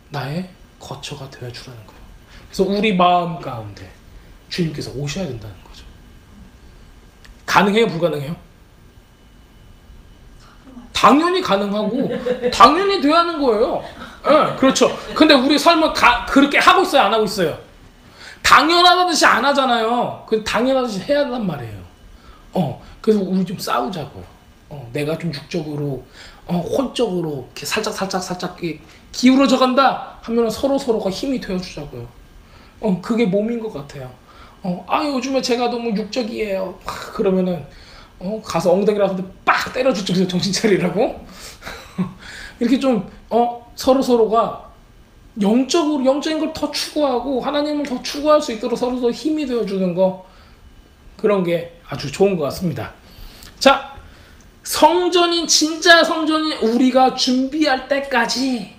Speaker 1: 나의 거처가 되어주라는 거예요. 그래서 우리 마음 가운데 주님께서 오셔야 된다는 거죠. 가능해요? 불가능해요? 당연히 가능하고 당연히 돼야 하는 거예요. 네, 그렇죠. 근데 우리 삶은 그렇게 하고 있어요? 안 하고 있어요? 당연하듯이 안 하잖아요. 그 당연하듯이 해야 한단 말이에요. 그래서 우리 좀 싸우자고요. 내가 좀 육적으로, 혼적으로 이렇게 살짝 기울어져 간다 하면 서로가 힘이 되어주자고요. 그게 몸인 것 같아요. 요즘에 제가 너무 육적이에요. 그러면은, 가서 엉덩이라도 빡 때려주죠. 그래서 정신 차리라고. 이렇게 좀, 서로가 영적인 걸 더 추구하고 하나님을 더 추구할 수 있도록 서로 힘이 되어주는 거, 그런 게 아주 좋은 것 같습니다. 자, 진짜 성전인 우리가 준비할 때까지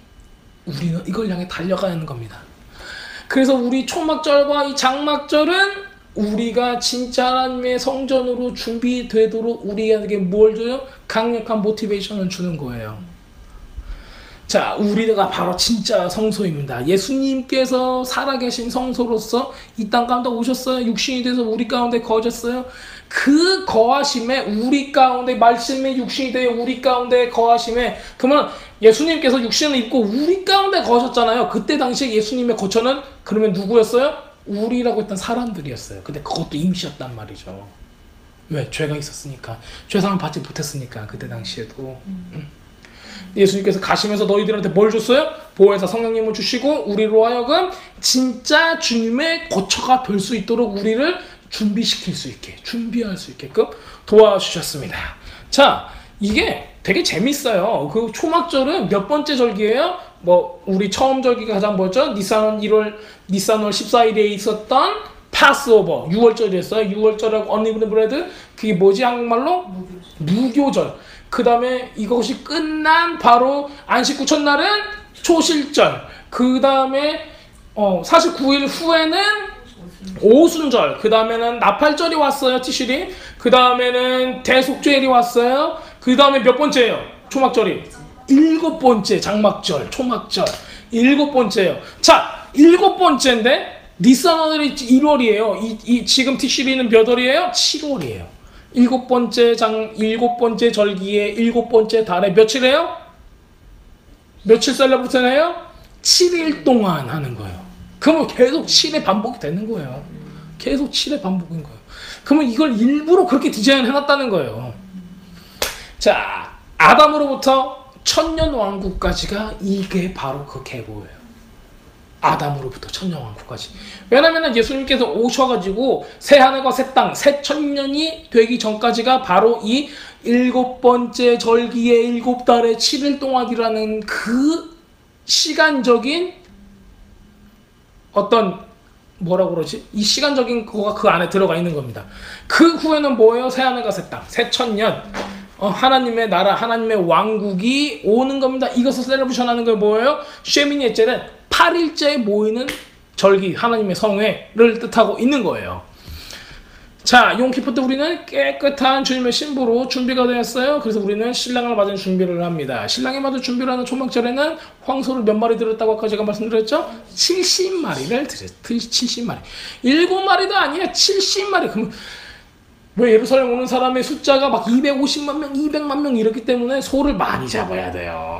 Speaker 1: 우리는 이걸 향해 달려가는 겁니다. 그래서 우리 초막절과 이 장막절은 우리가 진짜 하나님의 성전으로 준비되도록 우리에게 뭘 줘요? 강력한 모티베이션을 주는 거예요. 자, 우리가 바로 진짜 성소입니다. 예수님께서 살아계신 성소로서 이 땅 가운데 오셨어요. 육신이 돼서 우리 가운데 거하셨어요. 그 거하심에 우리 가운데 말씀의 육신이 되어 우리 가운데 거하심에, 그러면 예수님께서 육신을 입고 우리 가운데 거하셨잖아요. 그때 당시에 예수님의 거처는 그러면 누구였어요? 우리라고 했던 사람들이었어요. 근데 그것도 임시였단 말이죠. 왜? 죄가 있었으니까. 죄상을 받지 못했으니까 그때 당시에도. 예수님께서 가시면서 너희들한테 뭘 줬어요? 보혜사 성령님을 주시고 우리로 하여금 진짜 주님의 거처가 될 수 있도록 우리를 준비시킬 수 있게, 준비할 수 있게끔 도와주셨습니다. 자, 이게 되게 재밌어요. 그 초막절은 몇 번째 절기예요? 우리 처음 절기가 가장 뭐죠? 니산월 14일에 있었던 파스오버, 6월절이었어요. 6월절하고 언리브드 브레드, 그게 뭐지 한국말로? 무교절. 그 다음에 이것이 끝난 바로 안식 후천날은 초실절. 그 다음에 49일 후에는 오순절, 그 다음에는 나팔절이 왔어요, 티실이. 그 다음에는 대속죄일이 왔어요. 그 다음에 몇 번째예요? 초막절이. 7번째 장막절, 초막절. 7번째예요. 자, 7번째인데 니산월이 1월이에요. 지금 티실이는 몇 월이에요? 7월이에요. 7번째 절기에 7번째 달에 며칠이에요? 며칠 셀러브레이션해요? 7일 동안 하는 거예요. 그러면 계속 7의 반복이 되는 거예요. 계속 7의 반복인 거예요. 그러면 이걸 일부러 그렇게 디자인해놨다는 거예요. 자, 아담으로부터 천년왕국까지가 이게 바로 그 계보예요. 아담으로부터 천년왕국까지. 왜냐면 예수님께서 오셔가지고 새 하늘과 새 땅, 새 천년이 되기 전까지가 바로 이 7번째 절기의 7달의 7일 동안이라는 그 시간적인 어떤 뭐라고 그러지? 이 시간적인 거가 그 안에 들어가 있는 겁니다. 그 후에는 뭐예요? 새 하늘과 새 땅, 새 천년. 하나님의 나라, 하나님의 왕국이 오는 겁니다. 이것을 셀러브레이션 하는 게 뭐예요? 쉐미니에째는 8일째 모이는 절기, 하나님의 성회를 뜻하고 있는 거예요. 자, 용키푸 때 우리는 깨끗한 주님의 신부로 준비가 되었어요. 그래서 우리는 신랑을 맞은 준비를 합니다. 신랑이 맞은 준비를 하는 초막절에는 황소를 몇 마리 드렸다고 아까 제가 말씀드렸죠? 70마리를 드렸어요. 70마리. 7마리도 아니에요. 70마리. 그러면 왜 예루살렘 오는 사람의 숫자가 막 250만 명, 200만 명 이렇기 때문에 소를 많이 잡아야 돼요.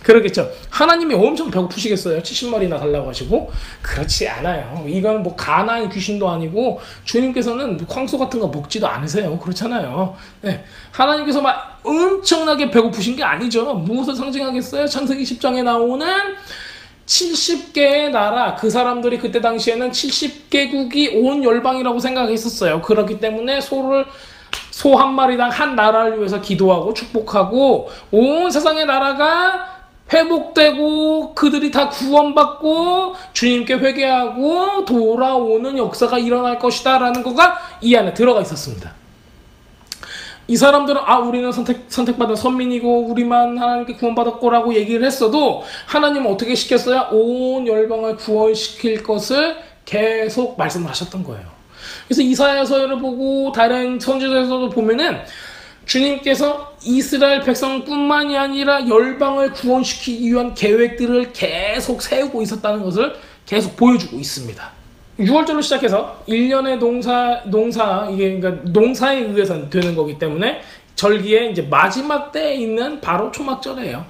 Speaker 1: 그러겠죠. 하나님이 엄청 배고프시겠어요? 70마리나 달라고 하시고? 그렇지 않아요. 이건 뭐 가나안 귀신도 아니고 주님께서는 황소 같은 거 먹지도 않으세요. 그렇잖아요. 네. 하나님께서 막 엄청나게 배고프신 게 아니죠. 무엇을 상징하겠어요? 창세기 10장에 나오는 70개의 나라, 그 사람들이 그때 당시에는 70개국이 온 열방이라고 생각했었어요. 그렇기 때문에 소 한 마리당 한 나라를 위해서 기도하고 축복하고 온 세상의 나라가 회복되고 그들이 다 구원받고 주님께 회개하고 돌아오는 역사가 일어날 것이다 라는 거가 이 안에 들어가 있었습니다. 이 사람들은 우리는 선택받은 선민이고 우리만 하나님께 구원받았고 라고 얘기를 했어도 하나님은 어떻게 시켰어요? 온 열방을 구원시킬 것을 계속 말씀을 하셨던 거예요. 그래서 이사야서를 보고 다른 선지서에서도 보면은 주님께서 이스라엘 백성뿐만이 아니라 열방을 구원시키기 위한 계획들을 계속 세우고 있었다는 것을 계속 보여주고 있습니다. 6월절로 시작해서 1년의 이게 그러니까 농사에 의해서 되는 거기 때문에 절기의 이제 마지막 때에 있는 바로 초막절이에요.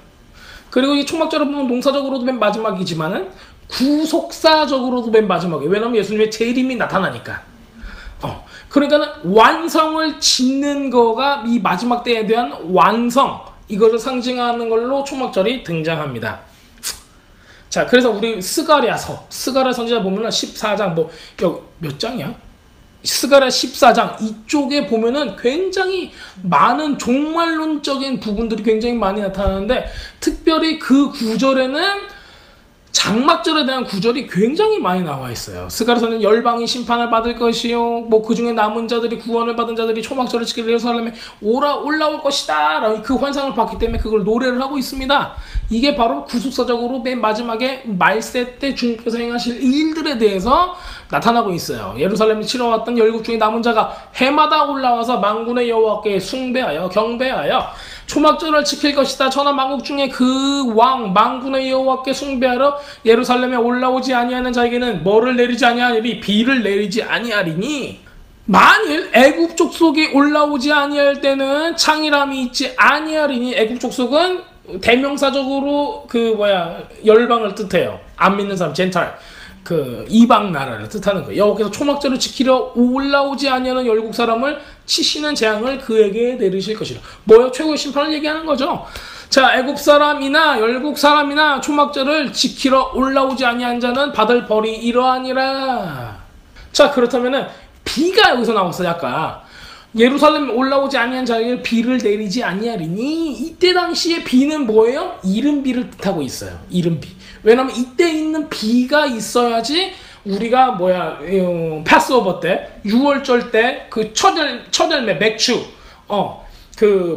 Speaker 1: 그리고 이 초막절을 보면 농사적으로도 맨 마지막이지만은 구속사적으로도 맨 마지막이에요. 왜냐면 예수님의 재림이 나타나니까. 그러니까는 완성을 짓는 거가 이 마지막 때에 대한 완성, 이것을 상징하는 걸로 초막절이 등장합니다. 자, 그래서 우리 스가랴 선지자 보면은 14장 몇 장이야? 스가랴 14장 이쪽에 보면은 굉장히 많은 종말론적인 부분들이 굉장히 많이 나타나는데 특별히 그 구절에는 장막절에 대한 구절이 굉장히 많이 나와 있어요. 스가랴서는 열방이 심판을 받을 것이요, 그 중에 남은 자들이 구원을 받은 자들이 초막절을 지키려 예루살렘에 올라올 것이다 라는 그 환상을 봤기 때문에 그걸 노래를 하고 있습니다. 이게 바로 구속사적으로 맨 마지막에 말세 때 주님께서 행하실 일들에 대해서 나타나고 있어요. 예루살렘에 치러왔던 열국 중에 남은 자가 해마다 올라와서 만군의 여호와께 숭배하여 경배하여 초막절을 지킬 것이다. 천하 만국 중에 그 왕 만군의 여호와께 숭배하러 예루살렘에 올라오지 아니하는 자에게는 뭐를 내리지 아니하리니 비를 내리지 아니하리니, 만일 애굽 족속이 올라오지 아니할 때는 창이람이 있지 아니하리니. 애굽 족속은 대명사적으로 열방을 뜻해요. 안 믿는 사람, 젠탈, 이방 나라를 뜻하는 거예요. 여호와께서 초막절을 지키려 올라오지 아니하는 열국 사람을 치시는 재앙을 그에게 내리실 것이라. 최고의 심판을 얘기하는 거죠. 자, 애굽 사람이나 열국 사람이나 초막절을 지키러 올라오지 아니한 자는 받을 벌이 이러하니라. 자, 그렇다면은 비가 여기서 나왔어요. 아까 예루살렘에 올라오지 아니한 자에게 비를 내리지 아니하리니, 이때 당시에 비는 뭐예요? 이른비를 뜻하고 있어요. 이른비. 왜냐면 이때 있는 비가 있어야지 우리가 패스오버 때, 6월절 때 그 첫 열매 맥주,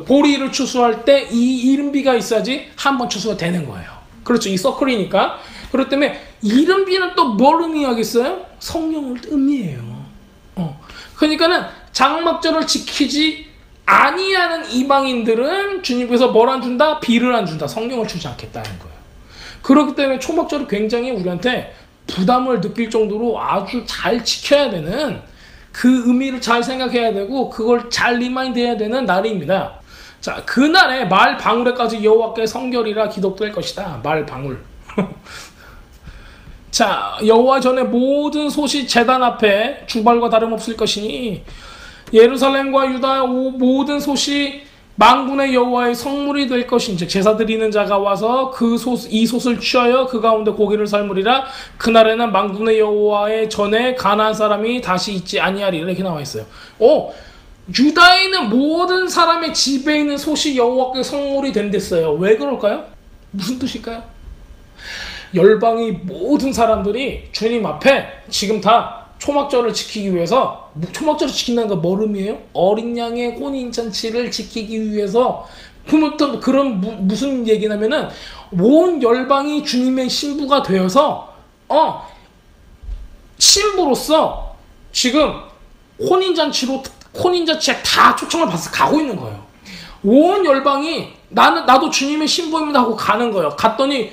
Speaker 1: 보리를 추수할 때 이 이른비가 있어야지 한번 추수가 되는 거예요. 그렇죠. 이 서클이니까. 그렇기 때문에 이름비는 또 뭘 의미하겠어요? 성령을 의미해요. 그러니까는 장막절을 지키지 아니하는 이방인들은 주님께서 뭘 안 준다? 비를 안 준다. 성령을 주지 않겠다는 거예요. 그렇기 때문에 초막절이 굉장히 우리한테 부담을 느낄 정도로 아주 잘 지켜야 되는, 그 의미를 잘 생각해야 되고 그걸 잘 리마인드해야 되는 날입니다. 자, 그날에 말 방울에까지 여호와께 성결이라 기록될 것이다. 말 방울. 자, 여호와 전에 모든 솥이 제단 앞에 주발과 다름없을 것이니 예루살렘과 유다 모든 솥이 만군의 여호와의 성물이 될 것인즉 제사 드리는 자가 와서 이 솥을 취하여 그 가운데 고기를 삶으리라. 그날에는 만군의 여호와의 전에 가나안 사람이 다시 있지 아니하리라. 이렇게 나와 있어요. 유다에 있는 모든 사람의 집에 있는 솥이 여호와께 성물이 된댔어요. 왜 그럴까요? 무슨 뜻일까요? 열방의 모든 사람들이 주님 앞에 지금 다 초막절을 지키기 위해서, 초막절을 지킨다는 건 뭘 의미해요? 어린 양의 혼인잔치를 지키기 위해서. 그런 무슨 얘기냐면은 온 열방이 주님의 신부가 되어서 신부로서 지금 혼인잔치에 다 초청을 받아서 가고 있는 거예요. 온 열방이 나도 주님의 신부입니다 하고 가는 거예요. 갔더니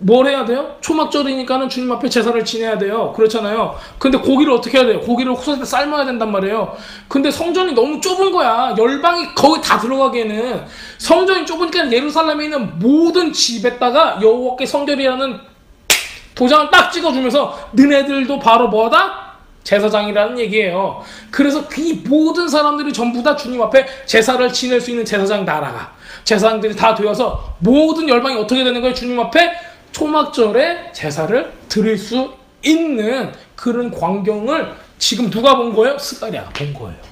Speaker 1: 뭘 해야 돼요? 초막절이니까는 주님 앞에 제사를 지내야 돼요. 그렇잖아요. 근데 고기를 어떻게 해야 돼요? 고기를 후사에 삶아야 된단 말이에요. 근데 성전이 너무 좁은 거야. 열방이 거기 다 들어가기에는. 성전이 좁으니까 예루살렘에 있는 모든 집에다가 여호와께 성결이라는 도장을 딱 찍어주면서 너네들도 바로 뭐다? 제사장이라는 얘기예요. 그래서 이 모든 사람들이 전부 다 주님 앞에 제사를 지낼 수 있는 제사장 나라가, 제사장들이 다 되어서 모든 열방이 어떻게 되는 거예요? 주님 앞에 초막절에 제사를 드릴 수 있는 그런 광경을 지금 누가 본 거예요? 스가랴가 본 거예요.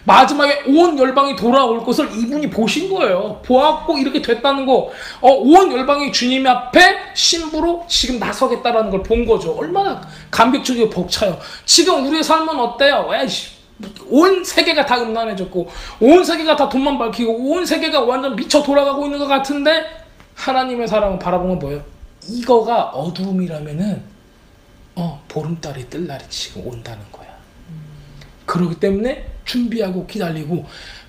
Speaker 1: 마지막에 온 열방이 돌아올 것을 이분이 보신 거예요. 보았고 이렇게 됐다는 거. 온 열방이 주님 앞에 신부로 지금 나서겠다라는 걸 본 거죠. 얼마나 감격적이고 벅차요. 지금 우리의 삶은 어때요? 온 세계가 다 음란해졌고, 온 세계가 다 돈만 밝히고, 온 세계가 완전 미쳐 돌아가고 있는 것 같은데 하나님의 사랑을 바라보면 뭐예요? 이거가 어두움이라면은 보름달이 뜰 날이 지금 온다는 거야. 그렇기 때문에 준비하고 기다리고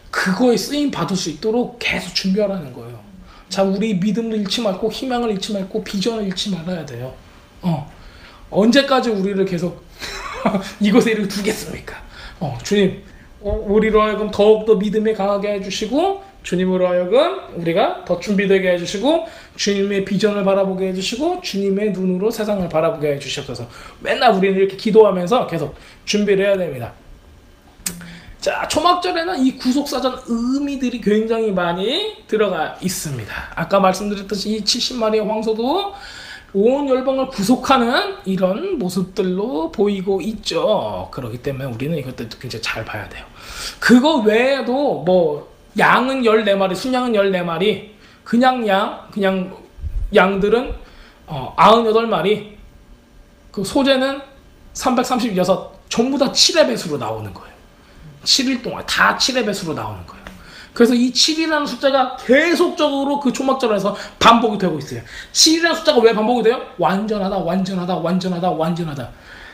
Speaker 1: 그거에 쓰임 받을 수 있도록 계속 준비하라는 거예요. 자, 우리 믿음을 잃지 말고 희망을 잃지 말고 비전을 잃지 말아야 돼요. 언제까지 우리를 계속 이곳에 이렇게 두겠습니까? 주님, 우리로 하여금 더욱더 믿음에 강하게 해주시고, 주님으로 하여금 우리가 더 준비되게 해주시고, 주님의 비전을 바라보게 해주시고, 주님의 눈으로 세상을 바라보게 해주시옵소서. 맨날 우리는 이렇게 기도하면서 계속 준비를 해야 됩니다. 자, 초막절에는 이 구속사전 의미들이 굉장히 많이 들어가 있습니다. 아까 말씀드렸듯이 이 70마리의 황소도 온 열방을 구속하는 이런 모습들로 보이고 있죠. 그렇기 때문에 우리는 이것들도 굉장히 잘 봐야 돼요. 그거 외에도 양은 14마리, 순양은 14마리, 그냥 양들은 98마리, 그 소재는 336, 전부 다 7의 배수로 나오는 거예요. 7일 동안 다 7의 배수로 나오는 거예요. 그래서 이 7이라는 숫자가 계속적으로 그 초막절에서 반복이 되고 있어요. 7이라는 숫자가 왜 반복이 돼요? 완전하다, 완전하다, 완전하다, 완전하다.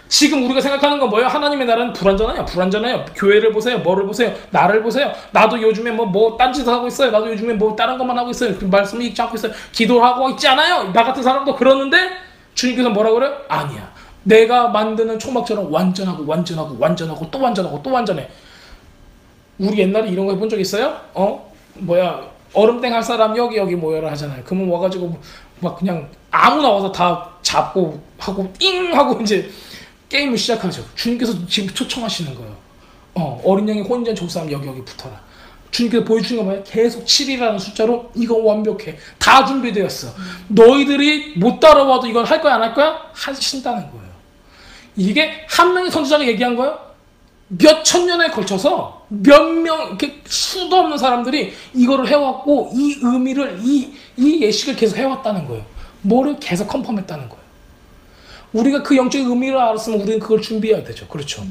Speaker 1: 지금 우리가 생각하는 건 뭐예요? 하나님의 나라는 불완전해요. 불완전해요. 교회를 보세요. 뭐를 보세요? 나를 보세요. 나도 요즘에 딴짓을 하고 있어요. 나도 요즘에 다른 것만 하고 있어요. 그 말씀을 읽지 않고 있어요. 기도를 하고 있지 않아요. 나 같은 사람도 그러는데 주님께서 뭐라고 그래요? 아니야. 내가 만드는 초막절은 완전하고 완전하고 완전하고 또 완전하고 또 완전해. 우리 옛날에 이런 거 해본 적 있어요? 얼음땡 할 사람 여기 모여라 하잖아요. 그러면 와가지고 막 그냥 아무나 와서 다 잡고 하고 띵 하고 이제 게임을 시작하죠. 주님께서 지금 초청하시는 거예요. 어린 양의 혼인잔치 줄 사람 여기 붙어라. 주님께서 보여주는 거 뭐예요? 계속 7이라는 숫자로 이거 완벽해. 다 준비되었어. 너희들이 못 따라와도 이건 할 거야 안 할 거야? 하신다는 거예요. 이게 한 명의 선지자가 얘기한 거예요? 몇 천 년에 걸쳐서 몇 명, 이렇게 수도 없는 사람들이 이거를 해왔고, 이 의미를, 이 예식을 계속 해왔다는 거예요. 뭐를 계속 컨펌했다는 거예요. 우리가 그 영적인 의미를 알았으면 우리는 그걸 준비해야 되죠. 그렇죠.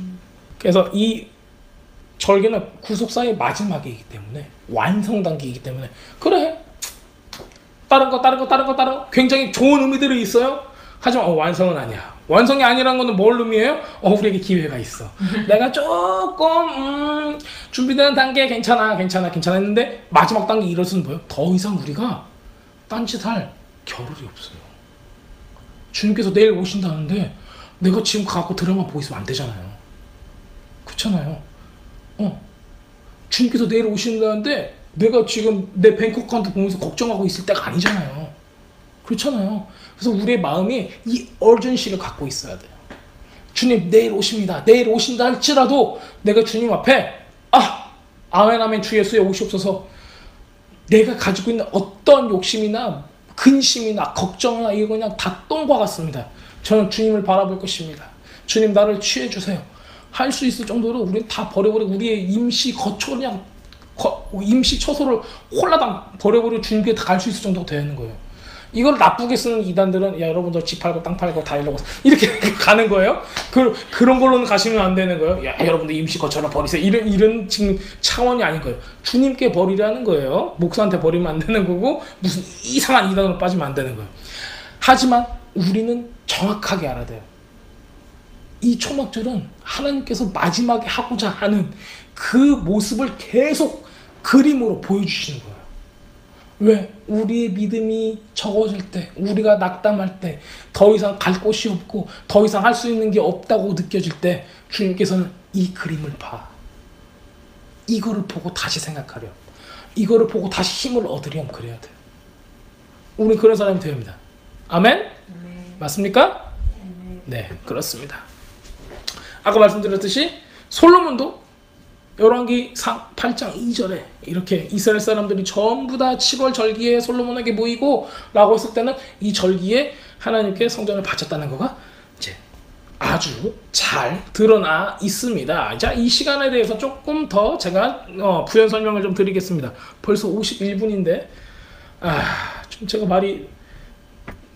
Speaker 1: 그래서 이 절기는 구속사의 마지막이기 때문에, 완성 단계이기 때문에, 그래. 다른 거 굉장히 좋은 의미들이 있어요. 하지만 완성은 아니야. 완성이 아니라는 거는 뭘 의미해요? 우리에게 기회가 있어. 내가 조금 준비되는 단계 괜찮아 했는데 마지막 단계 이것은 뭐예요? 더 이상 우리가 딴짓할 겨를이 없어요. 주님께서 내일 오신다는데 내가 지금 갖고 드라마 보고 있으면 안 되잖아요. 그렇잖아요. 주님께서 내일 오신다는데 내가 지금 내 뱅크 어카운트 보면서 걱정하고 있을 때가 아니잖아요. 그렇잖아요. 그래서 우리의 마음이 이 urgency를 갖고 있어야 돼요. 주님 내일 오십니다. 내일 오신다 할지라도 내가 주님 앞에 아멘 주 예수에 오시옵소서. 내가 가지고 있는 어떤 욕심이나 근심이나 걱정이나 이거 그냥 다 똥과 같습니다. 저는 주님을 바라볼 것입니다. 주님 나를 취해 주세요. 할 수 있을 정도로 우리는 다 버려버리고 우리의 임시 거처 그냥 임시 처소를 홀라당 버려버리고 주님께 다 갈 수 있을 정도가 되는 거예요. 이걸 나쁘게 쓰는 이단들은 야 여러분들 집 팔고 땅 팔고 다 이러고 이렇게 가는 거예요. 그런 걸로는 가시면 안 되는 거예요. 야 여러분들 임시 거처를 버리세요. 이런 지금 차원이 아닌 거예요. 주님께 버리라는 거예요. 목사한테 버리면 안 되는 거고 무슨 이상한 이단으로 빠지면 안 되는 거예요. 하지만 우리는 정확하게 알아야 돼요. 이 초막절은 하나님께서 마지막에 하고자 하는 그 모습을 계속 그림으로 보여주시는 거예요. 왜? 우리의 믿음이 적어질 때, 우리가 낙담할 때, 더 이상 갈 곳이 없고 더 이상 할 수 있는 게 없다고 느껴질 때 주님께서는 이 그림을 봐. 이거를 보고 다시 생각하렴. 이거를 보고 다시 힘을 얻으렴. 그래야 돼요. 우리 그런 사람이 되어야 합니다. 아멘? 맞습니까? 네, 그렇습니다. 아까 말씀드렸듯이 솔로몬도 열왕기 8장 2절에 이렇게 이스라엘 사람들이 전부 다 7월 절기에 솔로몬에게 모이고 라고 했을 때는 이 절기에 하나님께 성전을 바쳤다는 거가 이제 아주 잘 드러나 있습니다. 자, 이 시간에 대해서 조금 더 제가 부연 설명을 좀 드리겠습니다. 벌써 51분인데 좀 제가 말이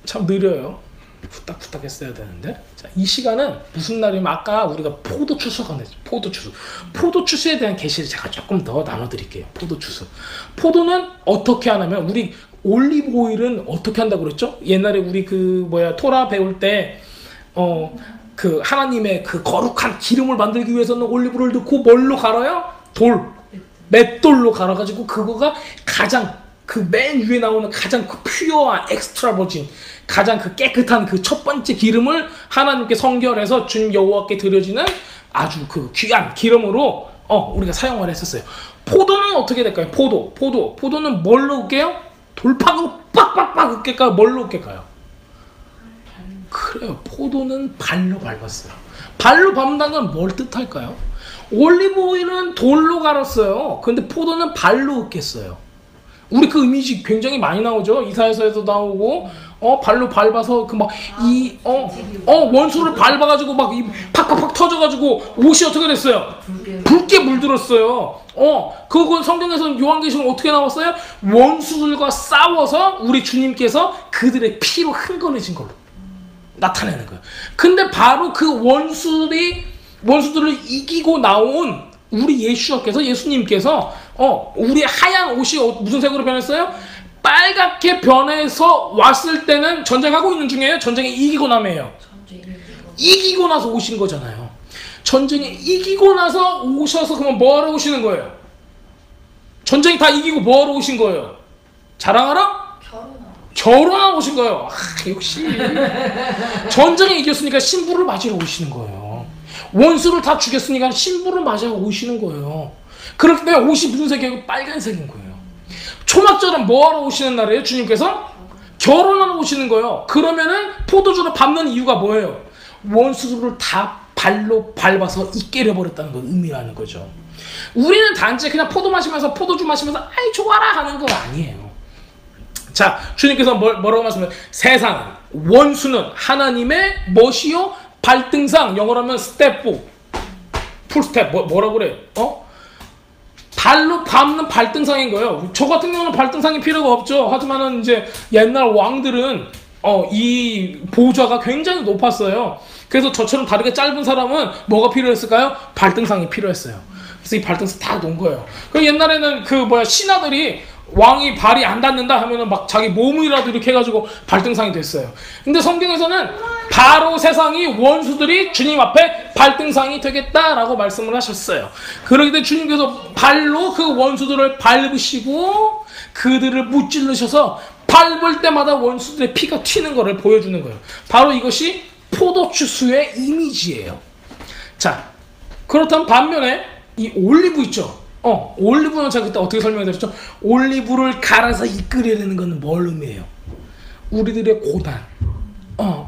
Speaker 1: 참 느려요. 후딱후딱 했어야 되는데. 자, 이 시간은 무슨 날이면 아까 우리가 포도추수가 됐죠. 포도추수에 대한 계시를 제가 조금 더 나눠드릴게요. 포도추수. 포도는 어떻게 하냐면 우리 올리브 오일은 어떻게 한다고 그랬죠? 옛날에 우리 토라 배울 때 그 하나님의 그 거룩한 기름을 만들기 위해서는 올리브를 넣고 뭘로 갈아요? 맷돌로 갈아가지고 그거가 가장 그 맨 위에 나오는 가장 그 퓨어한 엑스트라 버진 가장 그 깨끗한 그 첫 번째 기름을 하나님께 성결해서 주님 여호와께 드려지는 아주 그 귀한 기름으로 우리가 사용을 했었어요. 포도는 어떻게 될까요? 포도는 뭘로 으깨요? 돌팍으로 빡빡빡 으깰까요? 뭘로 으깰까요? 그래요. 포도는 발로 밟았어요. 발로 밟는다는 건 뭘 뜻할까요? 올리브 오일은 돌로 갈았어요. 근데 포도는 발로 으깼어요. 우리 그 이미지 굉장히 많이 나오죠. 이사야서에도 나오고 발로 밟아서 원수를 밟아가지고 막 팍팍팍 터져가지고 옷이 어떻게 됐어요? 붉게 물들었어요. 그건 성경에서는 요한계시록 어떻게 나왔어요? 원수들과 싸워서 우리 주님께서 그들의 피로 흥건해진 걸로 나타내는 거예요. 근데 바로 그 원수들을 이기고 나온 우리 예수님께서 우리 하얀 옷이 무슨 색으로 변했어요? 빨갛게 변해서 왔을 때는 전쟁하고 있는 중이에요? 전쟁에 이기고 남이에요? 이기고 나서 오신 거잖아요. 전쟁에 이기고 나서 오셔서 그러면 뭐하러 오시는 거예요? 전쟁이 다 이기고 뭐하러 오신 거예요? 자랑하러? 결혼하러 오신 거예요. 역시 전쟁에 이겼으니까 신부를 맞으러 오시는 거예요. 원수를 다 죽였으니까 신부를 맞으러 오시는 거예요. 그렇기 때문에 옷이 무슨 색이에요? 빨간색인 거예요. 초막절은 뭐하러 오시는 날이에요? 주님께서? 결혼하러 오시는 거예요. 그러면은 포도주를 밟는 이유가 뭐예요? 원수들을 다 발로 밟아서 이깨려 버렸다는 걸 의미하는 거죠. 우리는 단지 그냥 포도주 마시면서 아이 좋아라 하는 거 아니에요. 자, 주님께서 뭐라고 말씀하세요? 세상은, 원수는 하나님의 멋이요? 발등상, 영어로 하면 스텝4, 풀스텝, 뭐라고 그래? 발로 밟는 발등상인 거예요. 저 같은 경우는 발등상이 필요가 없죠. 하지만은 이제 옛날 왕들은 이 보좌가 굉장히 높았어요. 그래서 저처럼 다리가 짧은 사람은 뭐가 필요했을까요? 발등상이 필요했어요. 그래서 이 발등상 다 놓은 거예요. 그 옛날에는 신하들이 왕이 발이 안 닿는다 하면은 막 자기 몸이라도 이렇게 해가지고 발등상이 됐어요. 근데 성경에서는 바로 세상이 원수들이 주님 앞에 발등상이 되겠다라고 말씀을 하셨어요. 그러기 때문에 주님께서 발로 그 원수들을 밟으시고 그들을 무찔르셔서 밟을 때마다 원수들의 피가 튀는 것을 보여주는 거예요. 바로 이것이 포도주수의 이미지예요. 자, 그렇다면 반면에 이 올리브 있죠. 올리브는 제가 그때 어떻게 설명드렸죠? 올리브를 갈아서 이끌어내는 것은 뭘 의미해요? 우리들의 고난,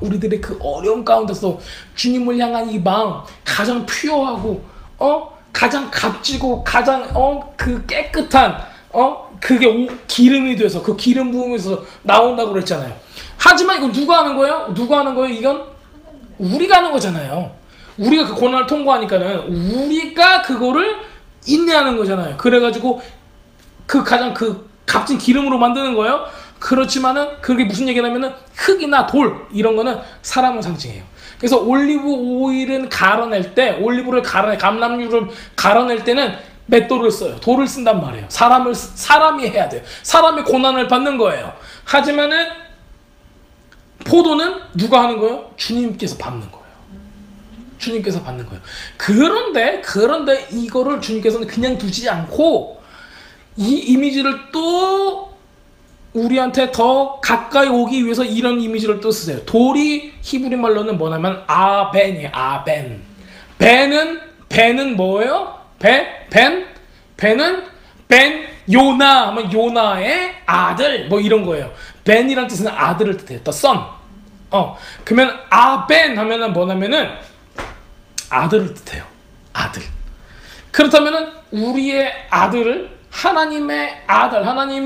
Speaker 1: 우리들의 그 어려운 가운데서 주님을 향한 이 마음, 가장 퓨어하고, 가장 값지고, 가장 그 깨끗한, 그게 기름이 돼서 그 기름 부음에서 나온다고 그랬잖아요. 하지만 이거 누가 하는 거예요? 누가 하는 거예요? 이건 우리가 하는 거잖아요. 우리가 그 고난을 통과하니까는 우리가 그거를 인내하는 거잖아요. 그래가지고 그 가장 그 값진 기름으로 만드는 거예요. 그렇지만은 그게 무슨 얘기냐면은 흙이나 돌 이런 거는 사람을 상징해요. 그래서 올리브 오일은 갈아낼 때, 올리브를 감람유를 갈아낼 때는 맷돌을 써요. 돌을 쓴단 말이에요. 사람이 해야 돼요. 사람이 고난을 받는 거예요. 하지만은 포도는 누가 하는 거예요? 주님께서 밟는 거예요. 주님께서 받는 거예요. 그런데 이거를 주님께서는 그냥 두지 않고 이 이미지를 또 우리한테 더 가까이 오기 위해서 이런 이미지를 또 쓰세요. 돌이 히브리 말로는 뭐냐면 아벤이에요. 아벤. 벤은 뭐예요? 벤은 벤 요나 하면 요나의 아들 뭐 이런 거예요. 벤이란 뜻은 아들을 뜻해요. The son. 그러면 아벤 하면은 뭐냐면은 아들을 뜻해요. 아들. 그렇다면은 우리의 아들을 하나님의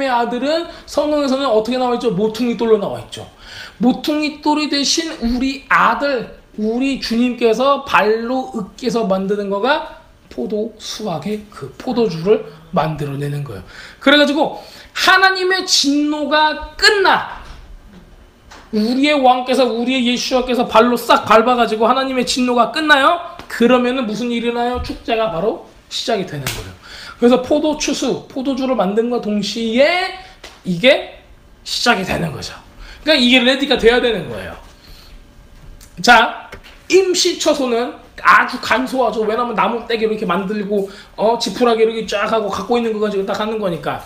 Speaker 1: 아들은 성경에서는 어떻게 나와 있죠? 모퉁이 돌로 나와 있죠. 모퉁이 돌이 대신 우리 아들, 우리 주님께서 발로 으깨서 만드는 거가 포도 수확의 그 포도주를 만들어내는 거예요. 그래가지고 하나님의 진노가 끝나 우리의 왕께서 우리의 예수와께서 발로 싹 밟아가지고 하나님의 진노가 끝나요. 그러면은 무슨 일이 일어나요? 축제가 바로 시작이 되는 거예요. 그래서 포도주를 만든과 동시에 이게 시작이 되는 거죠. 그러니까 이게 레디가 돼야 되는 거예요. 자, 임시처소는 아주 간소하죠. 왜냐면 나무 떼기로 이렇게 만들고 지푸라기 이렇게 쫙 하고 갖고 있는 거 가지고 딱 하는 거니까.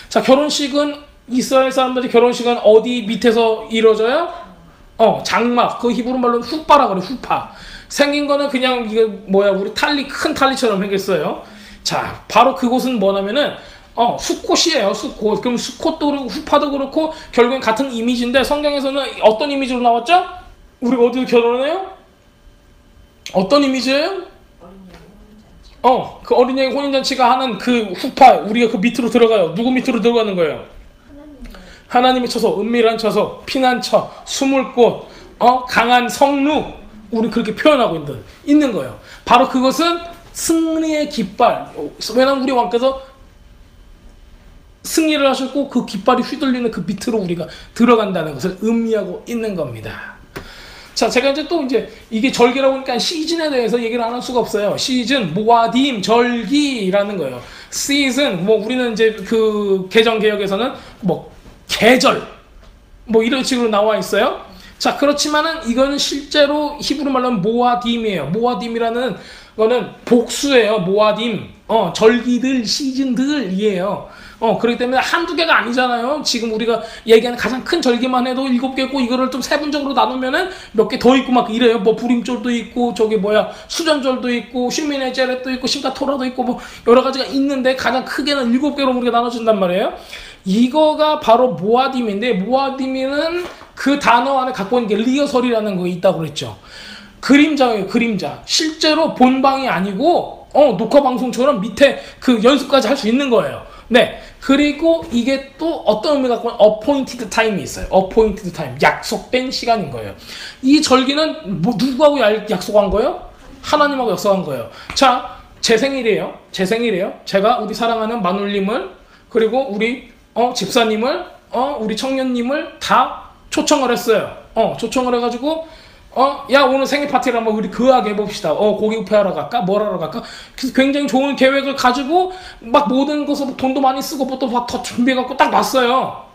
Speaker 1: 자, 결혼식은 이스라엘 사람들이 결혼식은 어디 밑에서 이루어져요? 장막. 그 히브리 말로는 후파라 그래. 후파. 생긴 거는 그냥 이게 우리 큰 탈리처럼 생겼어요. 자, 바로 그곳은 뭐냐면은 수콧이에요. 수콧. 그럼 수콧도 그렇고 후파도 그렇고 결국엔 같은 이미지인데 성경에서는 어떤 이미지로 나왔죠? 우리가 어디서 결혼해요? 어떤 이미지예요? 그 어린양의 혼인잔치가 하는 그 후파, 우리가 그 밑으로 들어가요. 누구 밑으로 들어가는 거예요? 하나님의 처소, 은밀한 처소, 피난처, 숨을 곳, 강한 성루, 우리 그렇게 표현하고 있는 거예요. 바로 그것은 승리의 깃발. 왜냐하면 우리 왕께서 승리를 하셨고 그 깃발이 휘둘리는 그 밑으로 우리가 들어간다는 것을 의미하고 있는 겁니다. 자, 제가 이제 이게 절기라고 하니까 시즌에 대해서 얘기를 안 할 수가 없어요. 시즌, 모아딤, 절기라는 거예요. 시즌, 우리는 이제 그 개정 개혁에서는 계절, 이런 식으로 나와 있어요. 자, 그렇지만은 이거는 실제로 히브리 말로는 모아딤이에요. 모아딤이라는 거는 복수예요. 모아딤, 절기들, 시즌들이에요. 그렇기 때문에 한두 개가 아니잖아요. 지금 우리가 얘기하는 가장 큰 절기만 해도 7개고 이거를 좀 세분적으로 나누면은 몇 개 더 있고 막 이래요. 부림절도 있고 수전절도 있고 슈미네 제렛도 있고 심카토라도 있고 여러 가지가 있는데 가장 크게는 7개로 우리가 나눠준단 말이에요. 이거가 바로 모아딤인데 모아딤은 그 단어 안에 갖고 있는 게 리허설이라는 거 있다고 그랬죠. 그림자예요. 그림자. 실제로 본방이 아니고 녹화 방송처럼 밑에 그 연습까지 할 수 있는 거예요. 네. 그리고 이게 또 어떤 의미가 갖고 있는 appointed time이 있어요. appointed time. 약속된 시간인 거예요. 이 절기는 누구하고 약속한 거예요? 하나님하고 약속한 거예요. 자, 제 생일이에요. 제가 우리 사랑하는 마눌님을 그리고 우리 집사님을 우리 청년님을 다 초청을 했어요. 초청을 해가지고 야 오늘 생일 파티를 한번 우리 그하게 해봅시다. 고기 뷔페하러 갈까? 뭘 하러 갈까? 그래서 굉장히 좋은 계획을 가지고 막 모든 것을 돈도 많이 쓰고 뭐 또 더 준비해갖고 딱 왔어요.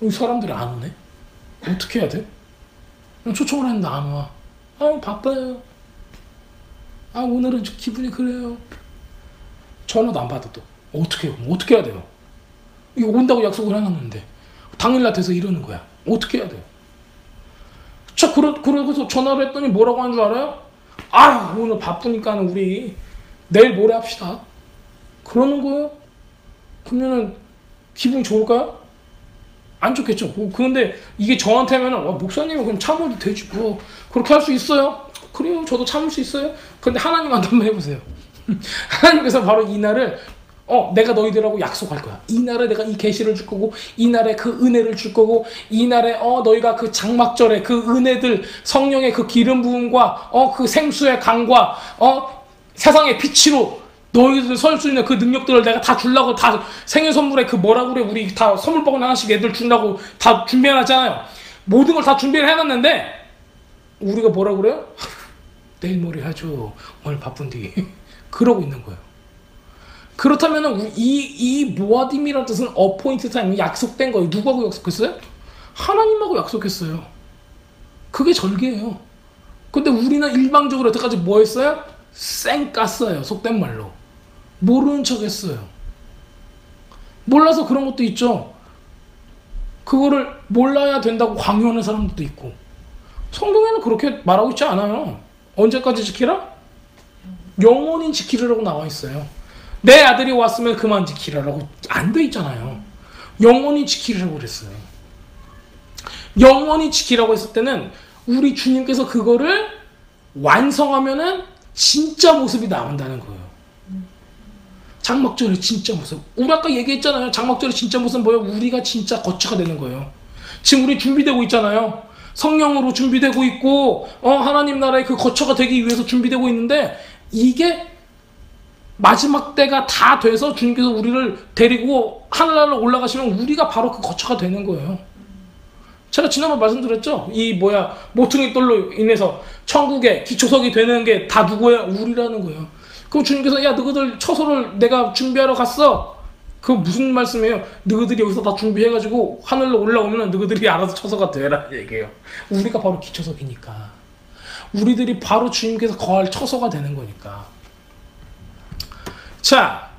Speaker 1: 이 사람들이 안 오네? 어떻게 해야 돼? 초청을 했는데 안 와. 바빠요. 오늘은 좀 기분이 그래요. 전화도 안 받아 또. 어떻게 해요? 어떻게 해야 돼요? 이거 온다고 약속을 해놨는데 당일날 돼서 이러는 거야. 어떻게 해야 돼요? 그러고서 전화를 했더니 뭐라고 하는 줄 알아요? 오늘 바쁘니까 우리 내일 모레 합시다. 그러는 거예요? 그러면은 기분이 좋을까요? 안 좋겠죠. 그런데 이게 저한테면은 목사님은 그럼 참아도 되지 뭐 그렇게 할 수 있어요? 그래요. 저도 참을 수 있어요. 근데 하나님한테 한번 해보세요. 하나님께서 바로 이 날을 내가 너희들하고 약속할 거야. 이 날에 내가 이 계시를 줄 거고 이 날에 그 은혜를 줄 거고 이 날에 너희가 그 장막절에 그 은혜들 성령의 그 기름 부음과 그 생수의 강과 세상의 빛으로 너희들 설 수 있는 그 능력들을 내가 다 주려고 다 생일 선물에 그 뭐라 그래 우리 다 선물 버건 하나씩 애들 주려고 다 준비해놨잖아요. 모든 걸 다 준비를 해놨는데 우리가 뭐라 그래요? 내일 모레 하죠. 오늘 바쁜데 그러고 있는 거예요. 그렇다면 이 모아딤이라는 뜻은 어포인트 타임, 약속된 거예요. 누구하고 약속했어요? 하나님하고 약속했어요. 그게 절개예요. 근데 우리는 일방적으로 여태까지 뭐 했어요? 쌩 깠어요. 속된 말로. 모르는 척 했어요. 몰라서 그런 것도 있죠. 그거를 몰라야 된다고 강요하는 사람들도 있고. 성경에는 그렇게 말하고 있지 않아요. 언제까지 지키라? 영원히 지키라고 나와 있어요. 내 아들이 왔으면 그만 지키라라고 안 돼 있잖아요. 영원히 지키라고 그랬어요. 영원히 지키라고 했을 때는 우리 주님께서 그거를 완성하면은 진짜 모습이 나온다는 거예요. 장막절의 진짜 모습. 우리 아까 얘기했잖아요. 장막절의 진짜 모습은 뭐예요? 우리가 진짜 거처가 되는 거예요. 지금 우리 준비되고 있잖아요. 성령으로 준비되고 있고 하나님 나라의 그 거처가 되기 위해서 준비되고 있는데 이게 마지막 때가 다 돼서 주님께서 우리를 데리고 하늘나라로 올라가시면 우리가 바로 그 거처가 되는 거예요. 제가 지난번 말씀드렸죠? 모퉁이 돌로 인해서 천국의 기초석이 되는 게 다 누구예요? 우리라는 거예요. 그럼 주님께서 너희들 처소를 내가 준비하러 갔어. 그거 무슨 말씀이에요? 너희들이 여기서 다 준비해가지고 하늘로 올라오면 너희들이 알아서 처소가 되라 얘기해요. 우리가 바로 기초석이니까. 우리들이 바로 주님께서 거할 처소가 되는 거니까. 자,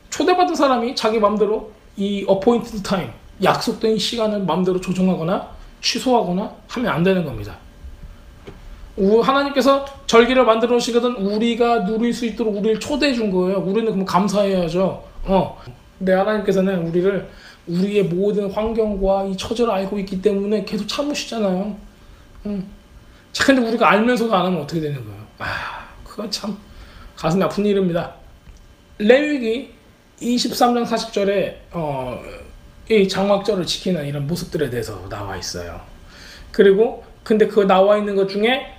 Speaker 1: 초대받은 사람이 자기 맘대로 이 어포인티드 타임, 약속된 시간을 맘대로 조정하거나 취소하거나 하면 안 되는 겁니다. 하나님께서 절기를 만들어 놓으시거든 우리가 누릴 수 있도록 우리를 초대해 준 거예요. 우리는 그럼 감사해야죠. 근데 하나님께서는 우리의 모든 환경과 이 처지를 알고 있기 때문에 계속 참으시잖아요. 자, 근데 우리가 알면서도 안 하면 어떻게 되는 거예요? 그건 참 가슴이 아픈 일입니다. 레위기 23장 40절에 이 장막절을 지키는 이런 모습들에 대해서 나와 있어요. 그리고 근데 그 나와 있는 것 중에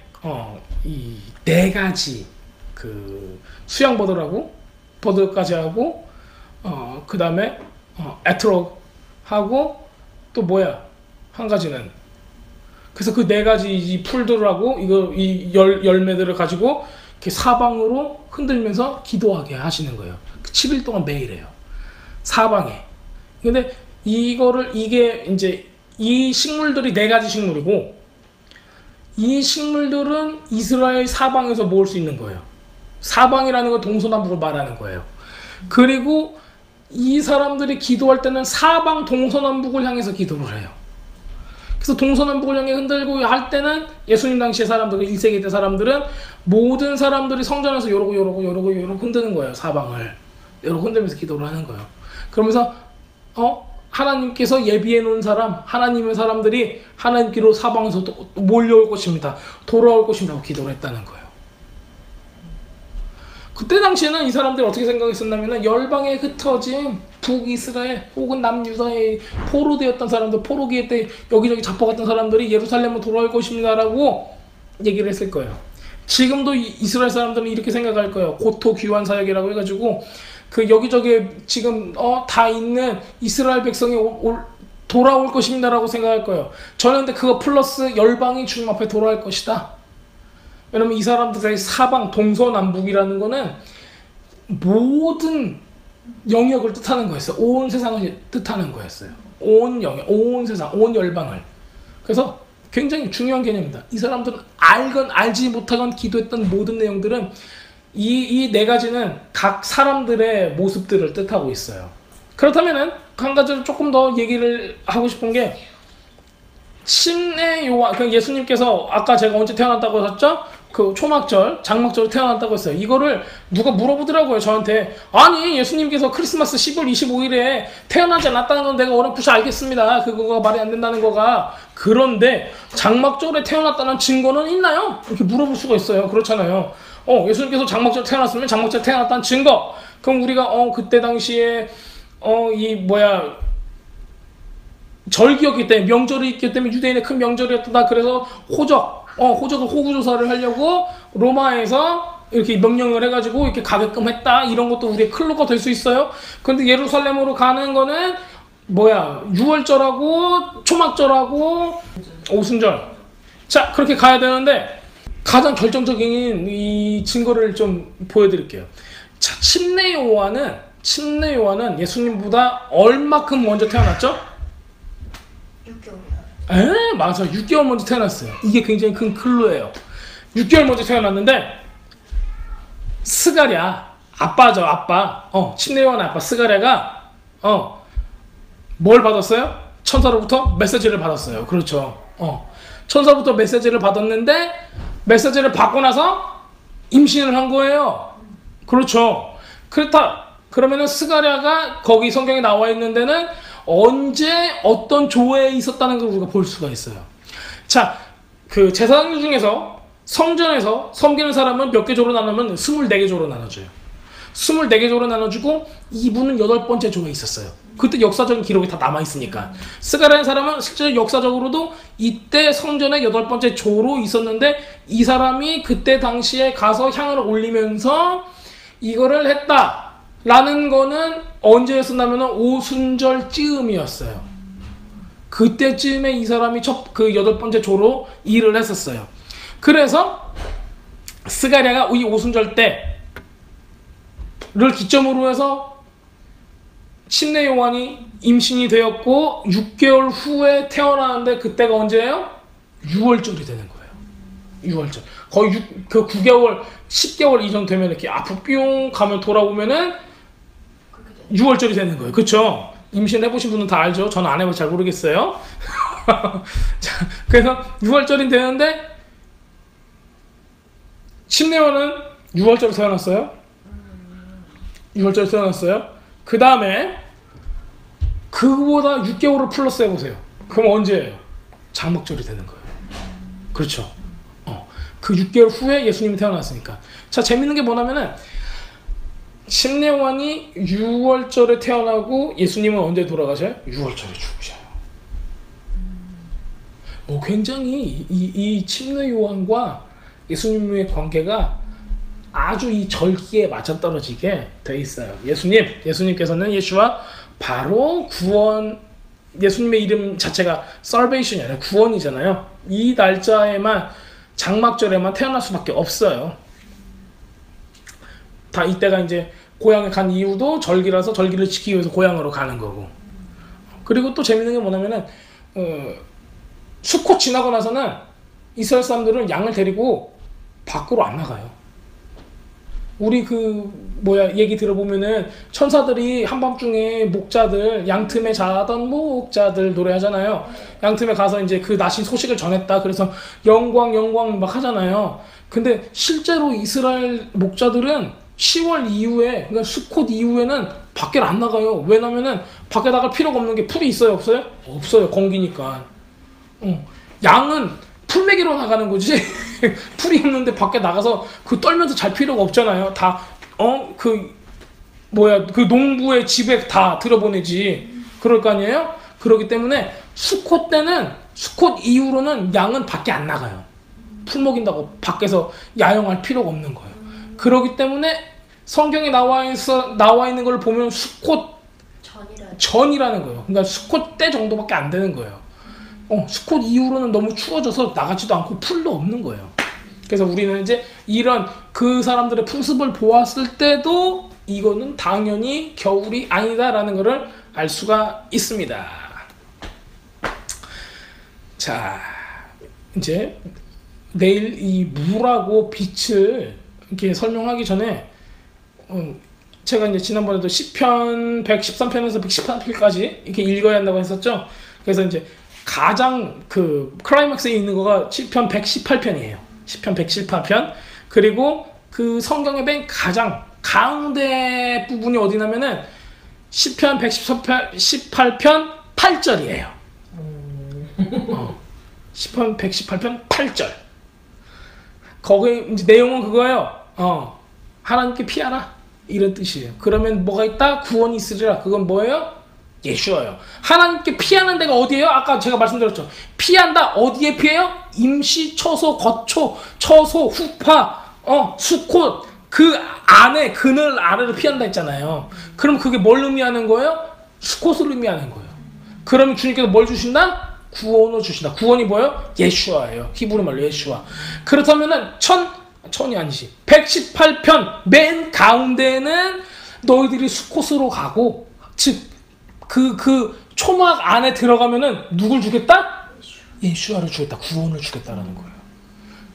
Speaker 1: 이 네 가지 그 수양 버드까지 하고 그 다음에 에트록 하고 또 한 가지는 그래서 그 네 가지 이 풀들하고 이 열매들을 가지고 이렇게 사방으로 흔들면서 기도하게 하시는 거예요. 7일 동안 매일 해요. 사방에. 근데 이게 이제 이 식물들이 네 가지 식물이고 이 식물들은 이스라엘 사방에서 모을 수 있는 거예요. 사방이라는 건 동서남북을 말하는 거예요. 그리고 이 사람들이 기도할 때는 사방 동서남북을 향해서 기도를 해요. 그래서 동서남북을 향해 흔들고 할 때는 예수님 당시의 사람들, 1세기 때 사람들은 모든 사람들이 성전에서 요러고 흔드는 거예요. 사방을. 요러고 흔들면서 기도를 하는 거예요. 그러면서 하나님께서 예비해 놓은 사람, 하나님의 사람들이 하나님께로 사방에서 또 몰려올 것입니다. 돌아올 것입니다. 하고 기도를 했다는 거예요. 그때 당시에는 이 사람들이 어떻게 생각했었냐면 열방에 흩어진 북이스라엘 혹은 남유다에 포로되었던 사람들, 포로기에 때 여기저기 잡혀갔던 사람들이 예루살렘으로 돌아올 것입니다 라고 얘기를 했을 거예요. 지금도 이스라엘 사람들은 이렇게 생각할 거예요. 고토 귀환 사역이라고 해가지고 그 여기저기 지금 다 있는 이스라엘 백성이 돌아올 것입니다라고 생각할 거예요. 저는 근데 그거 플러스 열방이 주님 앞에 돌아올 것이다. 왜냐면 이 사람들의 사방 동서남북이라는 거는 모든 영역을 뜻하는 거였어요. 온 세상을 뜻하는 거였어요. 온 영역, 온 세상, 온 열방을. 그래서 굉장히 중요한 개념입니다. 이 사람들은 알건 알지 못하건 기도했던 모든 내용들은 이 네 가지는 각 사람들의 모습들을 뜻하고 있어요. 그렇다면은 한 가지를 조금 더 얘기를 하고 싶은 게 침례 요한, 그 예수님께서 아까 제가 언제 태어났다고 하셨죠? 그 초막절, 장막절 태어났다고 했어요. 이거를 누가 물어보더라고요, 저한테. 아니, 예수님께서 크리스마스 10월 25일에 태어나지 않았다는 건 내가 어렴풋이 알겠습니다. 그거가 말이 안 된다는 거가. 그런데 장막절에 태어났다는 증거는 있나요? 이렇게 물어볼 수가 있어요. 그렇잖아요. 예수님께서 장막절에 태어났으면 장막절에 태어났다는 증거. 그럼 우리가 그때 당시에 절기였기 때문에, 명절이 있기 때문에 유대인의 큰 명절이었다. 그래서 호적을 호구조사를 하려고 로마에서 이렇게 명령을 해가지고 이렇게 가게끔 했다. 이런 것도 우리의 클로가 될 수 있어요. 근데 예루살렘으로 가는 거는 6월절하고 초막절하고 오순절. 자, 그렇게 가야 되는데 가장 결정적인 이 증거를 좀 보여드릴게요. 자, 침례 요한은 예수님보다 얼마큼 먼저 태어났죠?
Speaker 2: 6개월.
Speaker 1: 맞아. 6개월 먼저 태어났어요. 이게 굉장히 큰 클루예요. 6개월 먼저 태어났는데 스가랴, 아빠죠, 아빠. 침례 요한의 아빠 스가랴가 뭘 받았어요? 천사로부터 메시지를 받았어요. 그렇죠. 천사로부터 메시지를 받았는데 메시지를 받고 나서 임신을 한 거예요. 그렇죠. 그러면은 스가랴가 거기 성경에 나와 있는 데는 언제 어떤 조에 있었다는 걸 우리가 볼 수가 있어요. 자, 그 제사장 중에서 성전에서 섬기는 사람은 몇 개 조로 나누면 24개 조로 나눠줘요. 24개 조로 나눠주고 이분은 8번째 조에 있었어요. 그때 역사적인 기록이 다 남아있으니까. 스가랴라는 사람은 실제 역사적으로도 이때 성전의 8번째 조로 있었는데 이 사람이 그때 당시에 가서 향을 올리면서 이거를 했다 라는 거는 언제였었냐면 오순절 쯤이었어요. 그때쯤에 이 사람이 그 8번째 조로 일을 했었어요. 그래서 스가랴가 이 오순절 때를 기점으로 해서 침례 요한이 임신이 되었고 6개월 후에 태어나는데 그때가 언제예요? 6월절이 되는 거예요. 6월절. 거의 9개월, 10개월 이전 되면 이렇게 앞으로 뿅 가면 돌아오면은 6월절이 되는 거예요. 그쵸? 임신 해보신 분은 다 알죠? 저는 안 해봐서 잘 모르겠어요. 자, 그래서 6월절이 되는데 침례 요한은 6월절에 태어났어요. 6월절에 태어났어요. 그 다음에 그거보다 6개월을 플러스 해보세요. 그럼 언제예요? 장막절이 되는 거예요. 그렇죠. 그 6개월 후에 예수님이 태어났으니까. 자, 재밌는 게 뭐냐면은 침례 요한이 6월절에 태어나고 예수님은 언제 돌아가셔요? 6월절에 죽으셔요. 굉장히 이 침례 요한과 예수님의 관계가 아주 이 절기에 맞춰떨어지게 돼 있어요. 예수님께서는 예수와 바로 구원, 예수님의 이름 자체가 salvation이 아니라 구원이잖아요. 이 날짜에만, 장막절에만 태어날 수밖에 없어요. 다 이때가 이제 고향에 간 이유도 절기라서 절기를 지키기 위해서 고향으로 가는 거고. 그리고 또 재밌는 게 뭐냐면은 수컷 지나고 나서는 이스라엘 사람들은 양을 데리고 밖으로 안 나가요. 우리 얘기 들어보면은 천사들이 한밤중에 목자들, 양틈에 자던 목자들 노래하잖아요. 양틈에 가서 이제 그 나신 소식을 전했다. 그래서 영광 막 하잖아요. 근데 실제로 이스라엘 목자들은 10월 이후에, 그러니까 수콧 이후에는 밖에 안 나가요. 왜냐면은 밖에 나갈 필요가 없는 게 풀이 있어요, 없어요? 없어요. 건기니까. 양은 풀 먹이러 나가는 거지. 풀이 없는데 밖에 나가서 떨면서 잘 필요가 없잖아요. 다 그 농부의 집에 다 들어보내지. 그럴 거 아니에요? 그렇기 때문에 수콧 이후로는 양은 밖에 안 나가요. 풀 먹인다고 밖에서 야영할 필요가 없는 거예요. 그렇기 때문에 성경에 나와 있는 걸 보면 수콧 전이라는 거예요. 그러니까 수컷 때 정도밖에 안 되는 거예요. 수컷 이후로는 너무 추워져서 나가지도 않고 풀도 없는 거예요. 그래서 우리는 이제 이런 그 사람들의 풍습을 보았을 때도 이거는 당연히 겨울이 아니다라는 것을 알 수가 있습니다. 자, 이제 내일 이 물하고 빛을 이렇게 설명하기 전에 제가 이제 지난번에도 시편 113편에서 118편까지 이렇게 읽어야 한다고 했었죠. 그래서 이제 가장 그 클라이막스에 있는 거가 시편 118편이에요. 시편 118편. 그리고 그 성경의 맨 가장 가운데 부분이 어디냐면은 시편 118편 8절이에요. 시편 118편 8절. 거기 이제 내용은 그거예요. 하나님께 피하라 이런 뜻이에요. 그러면 뭐가 있다? 구원이 있으리라. 그건 뭐예요? 예수예요. 하나님께 피하는 데가 어디예요? 아까 제가 말씀드렸죠. 피한다. 어디에 피해요? 임시, 처소, 거초, 처소, 후파, 수콧 그 안에 그늘 아래를 피한다 했잖아요. 그럼 그게 뭘 의미하는 거예요? 수콧을 의미하는 거예요. 그러면 주님께서 뭘 주신다? 구원을 주신다. 구원이 뭐예요? 예수아예요. 히브리 말로 예수아. 그렇다면은 천이 아니지. 118편 맨 가운데는 너희들이 수콧으로 가고, 즉 그 초막 안에 들어가면은 누굴 주겠다? 예수아를 주겠다. 구원을 주겠다라는 거예요.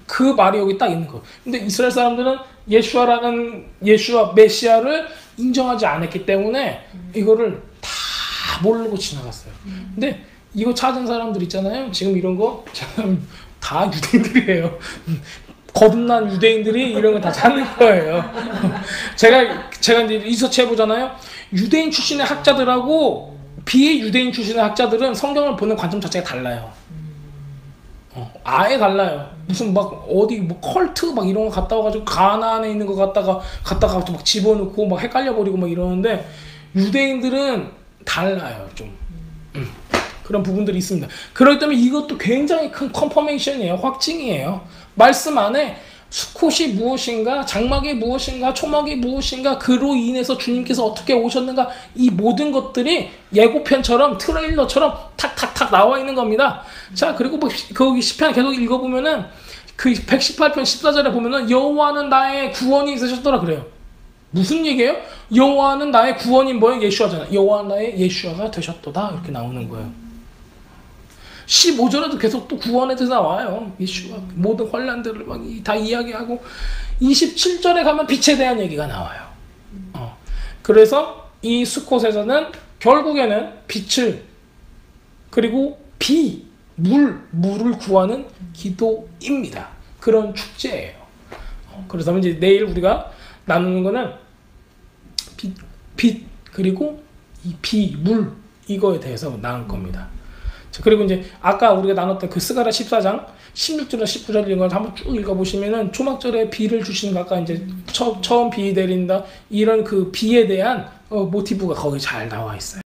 Speaker 1: 그 말이 여기 딱 있는 거예요. 근데 이스라엘 사람들은 예수아라는 예수아 메시아를 인정하지 않았기 때문에 이거를 다 모르고 지나갔어요. 근데 이거 찾은 사람들 있잖아요. 지금 이런 거 다 유대인들이에요. 거듭난 유대인들이 이런 거 다 찾는 거예요. 제가 이제 리서치 해보잖아요. 유대인 출신의 학자들하고 비유대인 출신의 학자들은 성경을 보는 관점 자체가 달라요. 아예 달라요. 무슨 막 어디 뭐 컬트 막 이런 거 갔다 와가지고 가나안에 있는 거 갖다가 막 집어넣고 막 헷갈려 버리고 막 이러는데 유대인들은 달라요 좀. 그런 부분들이 있습니다. 그렇기 때문에 이것도 굉장히 큰 컨퍼메이션이에요. 확증이에요. 말씀 안에 수콧이 무엇인가, 장막이 무엇인가, 초막이 무엇인가, 그로 인해서 주님께서 어떻게 오셨는가, 이 모든 것들이 예고편처럼 트레일러처럼 탁탁탁 나와 있는 겁니다. 자, 그리고 뭐 거기 시편 계속 읽어보면은 그 118편 14절에 보면은 여호와는 나의 구원이 있으셨더라 그래요. 무슨 얘기예요? 여호와는 나의 구원이 뭐예요? 예수아잖아요. 여호와는 나의 예수아가 되셨도다 이렇게 나오는 거예요. 15절에도 계속 또 구원에 대해서 나와요. 예수가 모든 환난들을 막 다 이야기하고 27절에 가면 빛에 대한 얘기가 나와요. 그래서 이 수콧에서는 결국에는 빛을 그리고 물을 구하는 기도입니다. 그런 축제예요. 그래서 이제 내일 우리가 나누는 거는 빛 그리고 이 물 이거에 대해서 나눌 겁니다. 그리고 이제 아까 우리가 나눴던 그 스가랴 14장 16절에서 19절 이런 걸 한번 쭉 읽어보시면은 초막절에 비를 주시는 거 아까 이제 처음 비 내린다 이런 그 비에 대한 모티브가 거기 잘 나와 있어요.